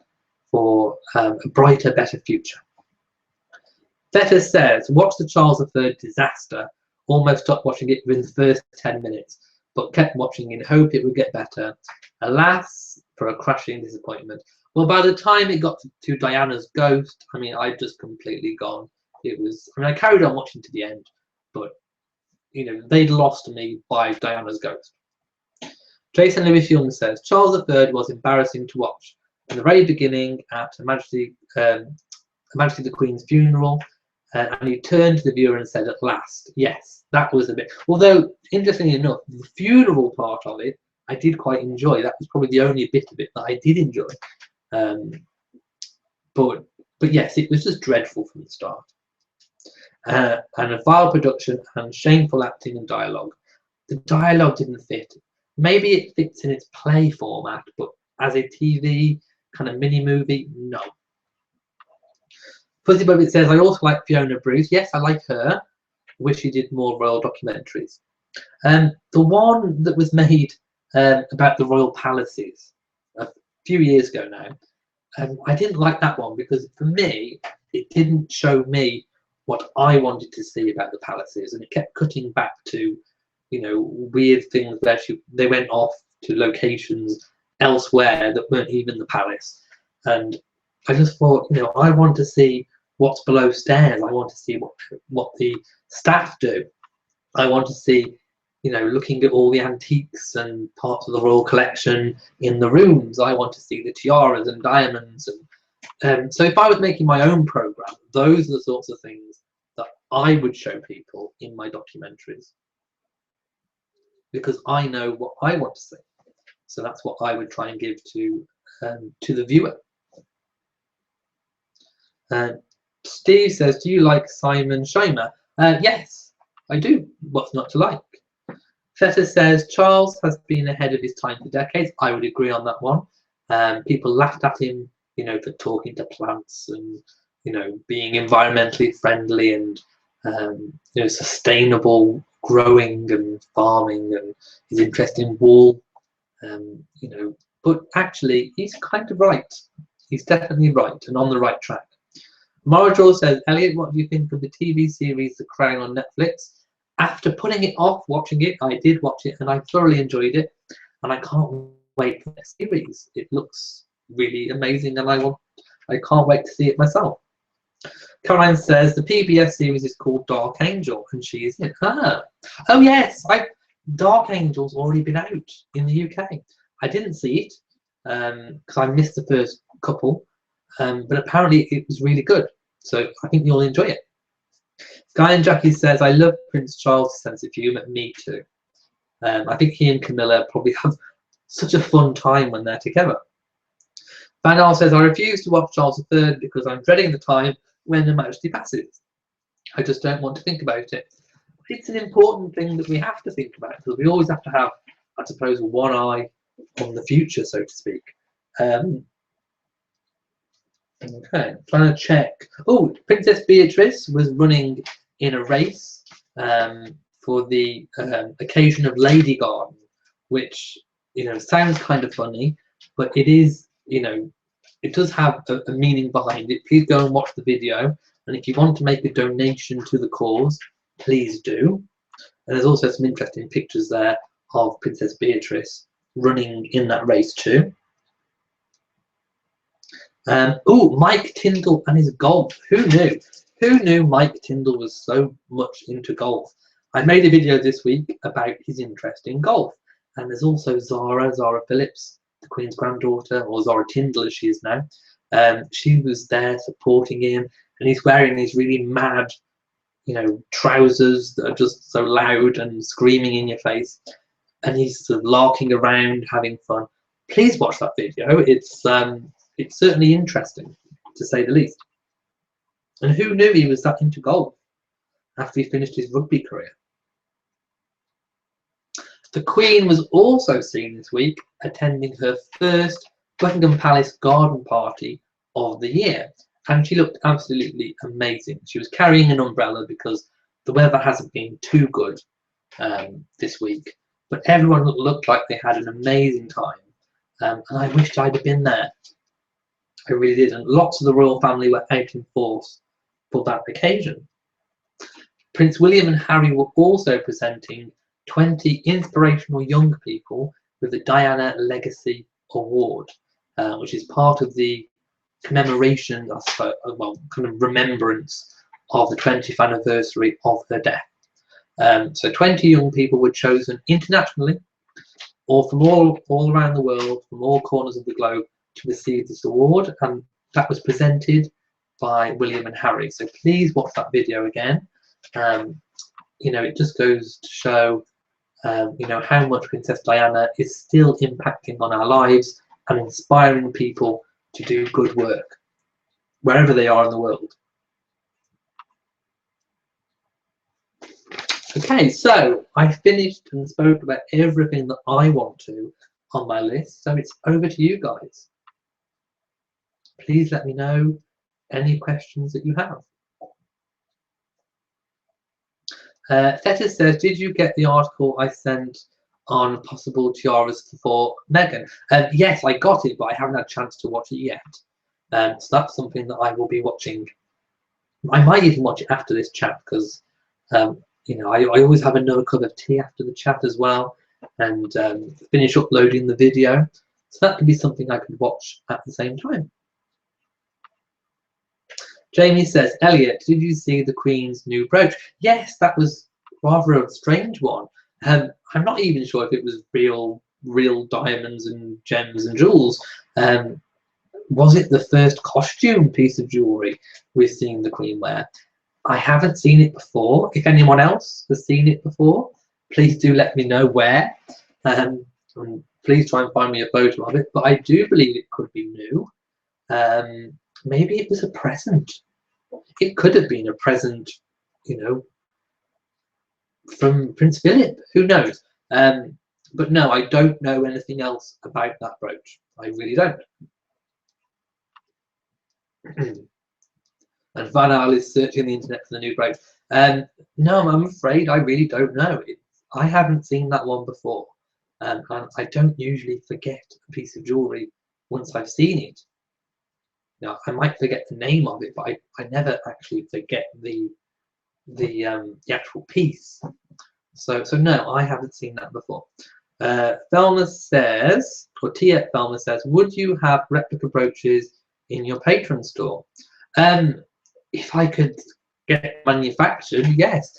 for a brighter, better future. Better says, watch the Charles III disaster. Almost stopped watching it within the first 10 minutes, but kept watching in hope it would get better. Alas, for a crushing disappointment. Well, by the time it got to Diana's ghost, I mean, I'd just completely gone. It was, I mean, I carried on watching to the end, but, you know, they'd lost me by Diana's ghost. Jason Lewis Young says, Charles III was embarrassing to watch. In the very beginning, at Her Majesty the Queen's funeral, and he turned to the viewer and said, at last. Yes, that was a bit, although, interestingly enough, the funeral part of it, I did quite enjoy. That was probably the only bit of it that I did enjoy. But yes, it was just dreadful from the start. And a vile production and shameful acting and dialogue. The dialogue didn't fit. Maybe it fits in its play format, but as a TV kind of mini movie, no. Fuzzy Bubbit says, I also like Fiona Bruce. Yes, I like her. Wish she did more royal documentaries. The one that was made about the royal palaces a few years ago now, I didn't like that one because for me, it didn't show me what I wanted to see about the palaces, and it kept cutting back to, you know, weird things where they went off to locations elsewhere that weren't even the palace. And I just thought, you know, I want to see what's below stairs. I want to see what the staff do. I want to see, you know, looking at all the antiques and parts of the royal collection in the rooms. I want to see the tiaras and diamonds. And so if I was making my own program, those are the sorts of things that I would show people in my documentaries, because I know what I want to see. So that's what I would try and give to the viewer. Steve says, do you like Simon Scheimer? Yes, I do. What's not to like? Feta says, Charles has been ahead of his time for decades. I would agree on that one. People laughed at him, you know, for talking to plants and, you know, being environmentally friendly and, you know, sustainable growing and farming, and his interest in wool, you know, but actually he's kind of right. He's definitely right and on the right track. Marjorie says, Elliot, what do you think of the TV series The Crown on Netflix? After putting it off, watching it, I did watch it and I thoroughly enjoyed it, and I can't wait for the series. It looks really amazing and I can't wait to see it myself. Caroline says the PBS series is called Dark Angel and she is in it. Oh yes, Dark Angel's already been out in the UK. I didn't see it because I missed the first couple, but apparently it was really good. So I think you'll enjoy it. Guy and Jackie says, I love Prince Charles' sense of humour. Me too. I think he and Camilla probably have such a fun time when they're together. Van Al says, I refuse to watch Charles III because I'm dreading the time when Her Majesty passes. I just don't want to think about it. it's an important thing that we have to think about, because we always have to have, I suppose, one eye on the future, so to speak. Okay, trying to check. Oh, Princess Beatrice was running in a race for the occasion of Lady Garden, which, you know, sounds kind of funny, but it is, you know, it does have a meaning behind it. Please go and watch the video, and if you want to make a donation to the cause, please do. And there's also some interesting pictures there of Princess Beatrice running in that race too. Oh, Mike Tyndall and his golf. Who knew? Who knew Mike Tyndall was so much into golf? I made a video this week about his interest in golf. And there's also Zara Phillips, the Queen's granddaughter, or Zara Tyndall as she is now. She was there supporting him, and he's wearing these really mad, you know, trousers that are just so loud and screaming in your face. And he's sort of larking around, having fun. Please watch that video. It's certainly interesting, to say the least. And who knew he was that into golf after he finished his rugby career? The Queen was also seen this week attending her first Buckingham Palace garden party of the year, and she looked absolutely amazing. She was carrying an umbrella because the weather hasn't been too good this week, but everyone looked like they had an amazing time, and I wished I'd have been there. I really did, and lots of the royal family were out in force for that occasion. Prince William and Harry were also presenting 20 inspirational young people with the Diana Legacy Award, which is part of the commemoration, I suppose, well, kind of remembrance of the 20th anniversary of her death. So 20 young people were chosen internationally, or from all around the world, from all corners of the globe, to receive this award, and that was presented by William and Harry. So please watch that video again. You know, it just goes to show you know, how much Princess Diana is still impacting on our lives and inspiring people to do good work wherever they are in the world. Okay, so I finished and spoke about everything that I want to on my list, so it's over to you guys. Please let me know any questions that you have. Theta says, did you get the article I sent on possible tiaras for Meghan? Yes, I got it, but I haven't had a chance to watch it yet. So that's something that I will be watching. I might even watch it after this chat, because you know, I always have another cup of tea after the chat as well, and finish uploading the video. So that could be something I could watch at the same time. Jamie says, Elliot, did you see the Queen's new brooch? Yes, that was rather a strange one. I'm not even sure if it was real diamonds and gems and jewels. Was it the first costume piece of jewellery we've seen the Queen wear? I haven't seen it before. If anyone else has seen it before, please do let me know where. And please try and find me a photo of it. But I do believe it could be new. Maybe it was a present. It could have been a present, you know, from Prince Philip. Who knows? But no, I don't know anything else about that brooch. I really don't. And Van Al is searching the internet for the new brooch. No, I'm afraid I really don't know. I haven't seen that one before. And I don't usually forget a piece of jewellery once I've seen it. Now, I might forget the name of it, but I never actually forget the actual piece. So no, I haven't seen that before. Thelma says, or Tia Thelma says, would you have replica brooches in your Patron store? If I could get manufactured, yes.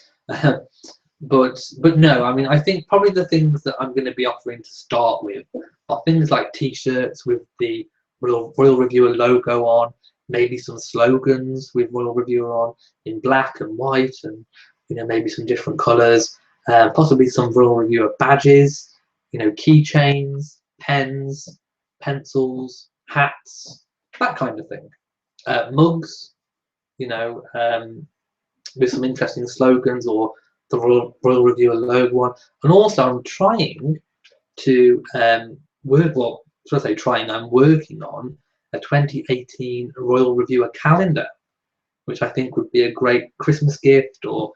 But no, I mean, I think probably the things that I'm going to be offering to start with are things like t-shirts with the Royal Reviewer logo on, maybe some slogans with Royal Reviewer on in black and white, and you know, maybe some different colours, possibly some Royal Reviewer badges, you know, keychains, pens, pencils, hats, that kind of thing. Mugs, you know, with some interesting slogans, or the Royal Reviewer logo one. And also I'm trying to work, well, should I say trying, I'm working on a 2018 Royal Reviewer calendar, which I think would be a great Christmas gift, or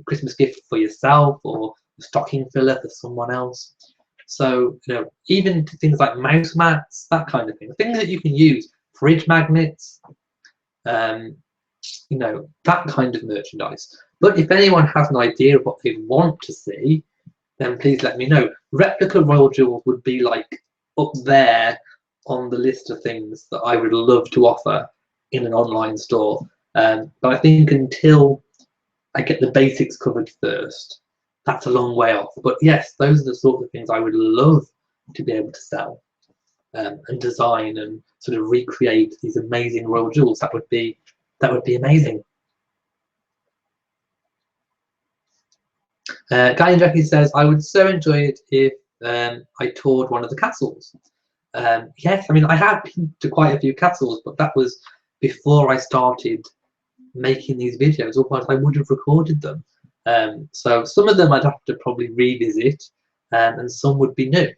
Christmas gift for yourself, or a stocking filler for someone else. So even to things like mouse mats, that kind of thing, things that you can use, fridge magnets, that kind of merchandise. But if anyone has an idea of what they want to see, then please let me know. Replica royal jewels would be like up there on the list of things that I would love to offer in an online store. But I think until I get the basics covered first, that's a long way off. But yes, those are the sort of things I would love to be able to sell and design and sort of recreate these amazing royal jewels. That would be amazing. Guy and Jackie says, I would so enjoy it if I toured one of the castles. Yes, I mean, I have been to quite a few castles, but that was before I started making these videos, otherwise I would have recorded them. So some of them I'd have to probably revisit, and some would be new.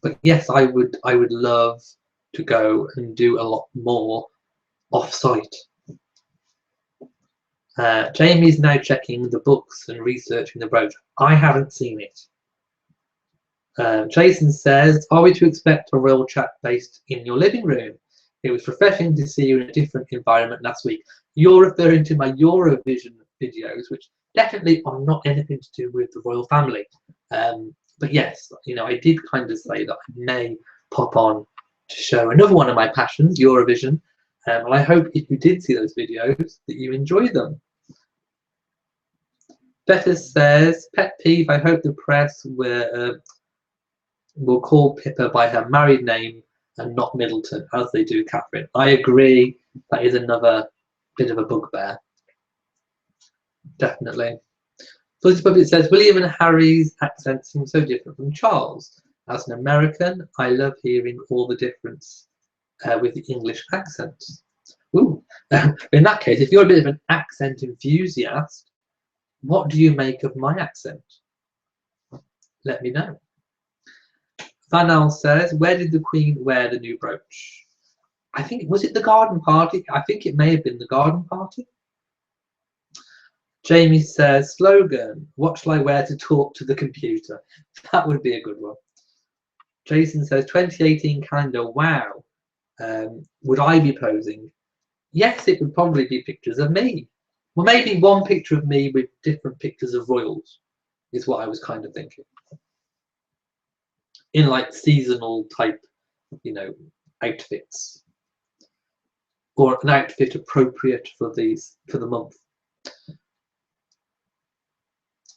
But yes, I would love to go and do a lot more off-site. Jamie's now checking the books and researching the brooch. I haven't seen it. Jason says, are we to expect a royal chat based in your living room? It was refreshing to see you in a different environment last week. You're referring to my Eurovision videos, which definitely are not anything to do with the royal family. But yes, I did kind of say that I may pop on to show another one of my passions, Eurovision. And I hope if you did see those videos that you enjoy them. Better says, pet peeve, I hope the press will call Pippa by her married name and not Middleton, as they do Catherine. I agree, that is another bit of a bugbear. Definitely. Fuzzy Puppet says, William and Harry's accent seems so different from Charles. As an American, I love hearing all the difference with the English accents. Ooh. In that case, if you're a bit of an accent enthusiast, what do you make of my accent? Let me know. Vanal says, where did the Queen wear the new brooch? I think, was it the garden party? I think it may have been the garden party. Jamie says, slogan, what shall I wear to talk to the computer? That would be a good one. Jason says, 2018 calendar, wow. Would I be posing? Yes, it would probably be pictures of me. Well, maybe one picture of me with different pictures of royals is what I was kind of thinking. In like seasonal type, outfits. Or an outfit appropriate for the month.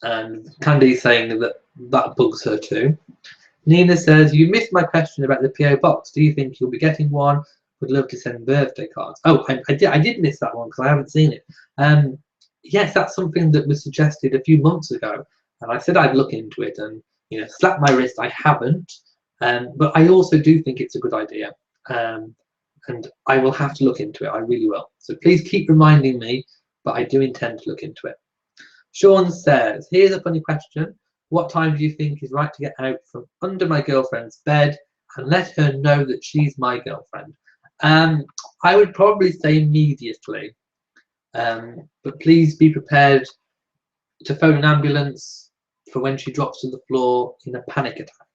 And Candice saying that bugs her too. Nina says, you missed my question about the PO box. Do you think you'll be getting one? Would love to send birthday cards. Oh, I did miss that one because I haven't seen it. Yes, that's something that was suggested a few months ago, and I said I'd look into it, and slap my wrist, I haven't. But I also do think it's a good idea, and I will have to look into it. I really will. So please keep reminding me, but I do intend to look into it. Sean says, here's a funny question. What time do you think is right to get out from under my girlfriend's bed and let her know that she's my girlfriend? I would probably say immediately, but please be prepared to phone an ambulance for when she drops to the floor in a panic attack.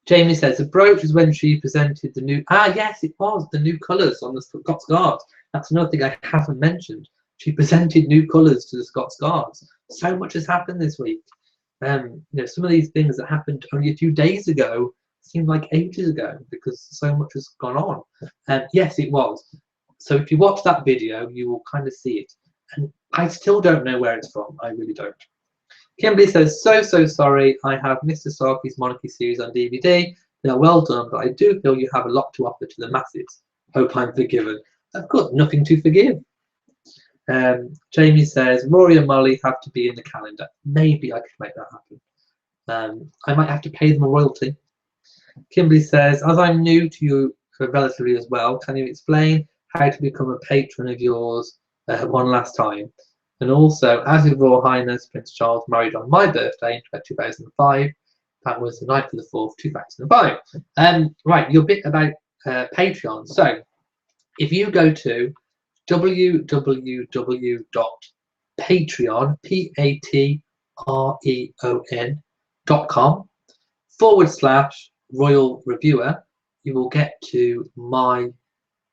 Jamie says, the brooch is when she presented the new, yes, it was, the new colours on the Scots Guards. That's another thing I haven't mentioned. She presented new colours to the Scots Guards. So much has happened this week. Some of these things that happened only a few days ago seem like ages ago because so much has gone on. Yes, it was. So if you watch that video, you will kind of see it. And I still don't know where it's from. I really don't. Kimberly says, so sorry. I have Mr. Starkey's Monarchy series on DVD. They are well done, but I do feel you have a lot to offer to the masses. Hope I'm forgiven. I've got nothing to forgive. Jamie says, Rory and Molly have to be in the calendar. Maybe I could make that happen. I might have to pay them a royalty. Kimberly says, as I'm new to you relatively as well, can you explain how to become a patron of yours one last time? And also, as His Royal Highness Prince Charles married on my birthday in 2005, that was the 9th of the 4th, 2005. Right, your bit about Patreon. So, if you go to www.patreon, patreon.com/royal reviewer, you will get to my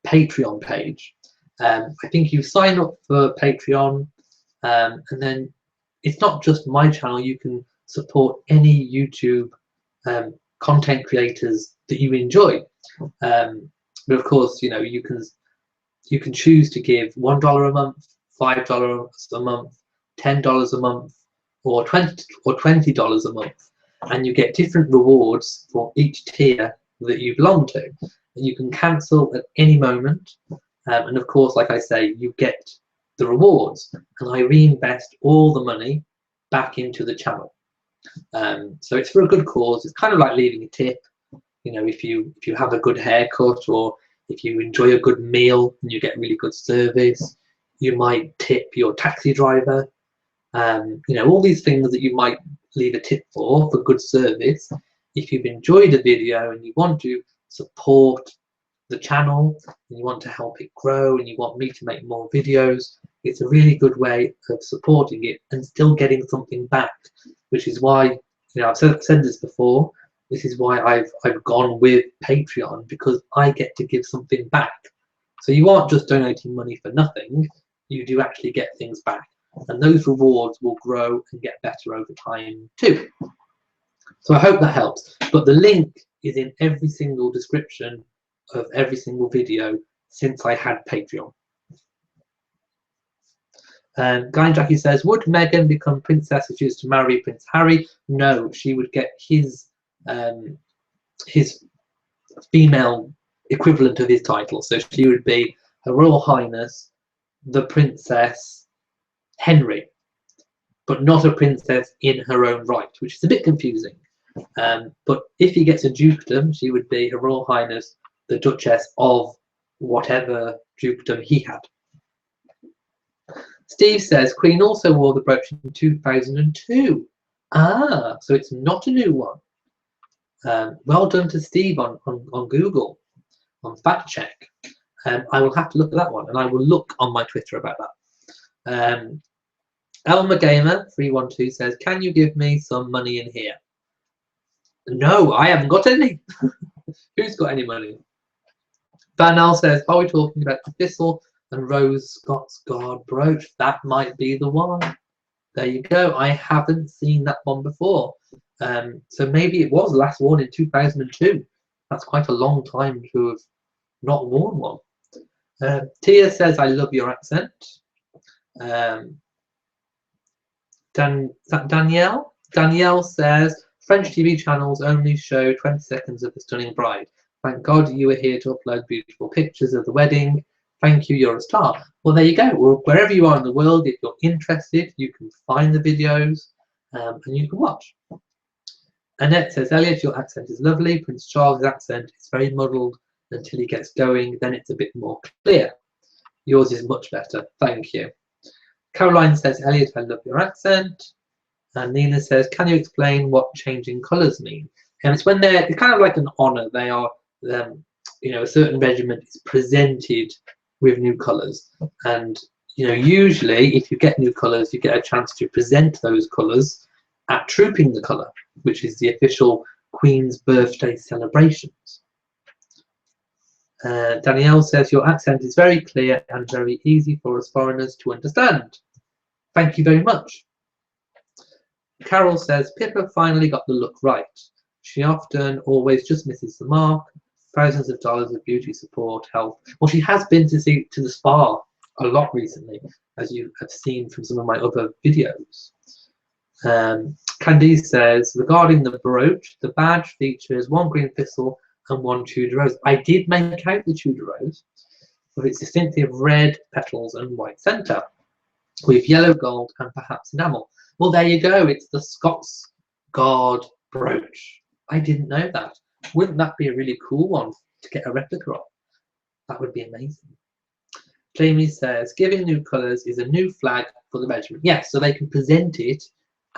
Patreon page. I think you sign up for Patreon, and then it's not just my channel. You can support any YouTube content creators that you enjoy. But of course, you know, you can choose to give $1 a month, $5 a month, $10 a month, or $20 a month, and you get different rewards for each tier that you belong to. And you can cancel at any moment, and of course, like I say, you get the rewards, and I reinvest all the money back into the channel. So it's for a good cause. It's kind of like leaving a tip. You know, if you have a good haircut, or if you enjoy a good meal and you get really good service, you might tip your taxi driver. You know, all these things that you might leave a tip for good service. If you've enjoyed a video and you want to support the channel and you want to help it grow and you want me to make more videos, it's a really good way of supporting it and still getting something back, which is why, you know, I've said this before, this is why I've gone with Patreon, because I get to give something back. So you aren't just donating money for nothing, you do actually get things back, and those rewards will grow and get better over time too. So I hope that helps, but the link is in every single description of every single video since I had Patreon. Guy and Jackie says, would Meghan become princess if she was to marry Prince Harry? No, she would get his female equivalent of his title. So she would be Her Royal Highness the Princess Henry, but not a princess in her own right, which is a bit confusing. But if he gets a dukedom, she would be Her Royal Highness the Duchess of whatever dukedom he had. Steve says, Queen also wore the brooch in 2002. Ah, so it's not a new one. Well done to Steve on Google, on fact check. I will have to look at that one, and I will look on my Twitter about that. Elmer Gamer 312 says, can you give me some money in here? No, I haven't got any. Who's got any money? Banal says, are we talking about the Thistle and Rose Scots Guard brooch? That might be the one. There you go. I haven't seen that one before. So maybe it was last worn in 2002. That's quite a long time to have not worn one. Tia says, I love your accent. Danielle says, French TV channels only show 20 seconds of the stunning bride. Thank God you were here to upload beautiful pictures of the wedding. Thank you, you're a star. Well, there you go. Well, wherever you are in the world, if you're interested, you can find the videos and you can watch. Annette says, Elliot, your accent is lovely. Prince Charles' accent is very muddled until he gets going. Then it's a bit more clear. Yours is much better. Thank you. Caroline says, Elliot, I love your accent. And Nina says, can you explain what changing colours mean? And it's when it's kind of like an honour. They are, you know, a certain regiment is presented with new colours. And, you know, usually if you get new colours, you get a chance to present those colours at Trooping the Colour, which is the official Queen's birthday celebrations. Danielle says, your accent is very clear and very easy for us foreigners to understand. Thank you very much. Carol says, Pippa finally got the look right. She often always just misses the mark. Thousands of dollars of beauty support, health. Well, she has been to the spa a lot recently, as you have seen from some of my other videos. Candice says, regarding the brooch, the badge features one green thistle and one Tudor rose. I did make out the Tudor rose, with its distinctive red petals and white centre, with yellow gold and perhaps enamel. Well, there you go. It's the Scots Guard brooch. I didn't know that. Wouldn't that be a really cool one to get a replica of? That would be amazing. Jamie says, giving new colours is a new flag for the regiment. Yes, so they can present it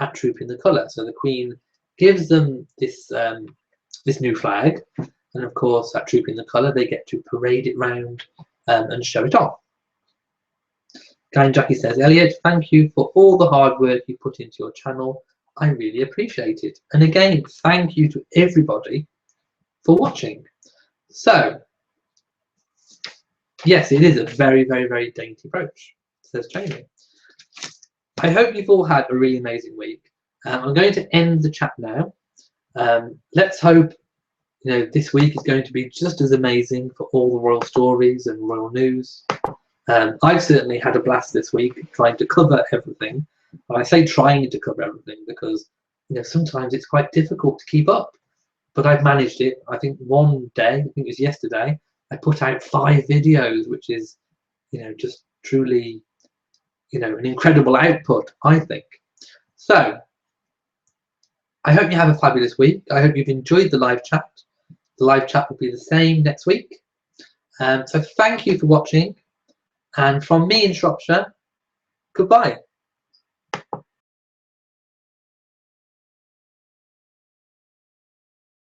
at Trooping the Colour. So the Queen gives them this this new flag, and of course at Trooping the Colour they get to parade it round and show it off. Guy and Jackie says, Elliot, thank you for all the hard work you put into your channel. I really appreciate it. And again, thank you to everybody for watching. So, yes, it is a very, very, very dainty brooch, says Jamie. I hope you've all had a really amazing week. I'm going to end the chat now. Let's hope this week is going to be just as amazing for all the royal stories and royal news. I've certainly had a blast this week trying to cover everything. And I say trying to cover everything because sometimes it's quite difficult to keep up. But I've managed it. I think one day, I think it was yesterday, I put out 5 videos, which is just truly an incredible output, I think. So I hope you have a fabulous week. I hope you've enjoyed the live chat. The live chat will be the same next week. So thank you for watching. And from me in Shropshire, goodbye.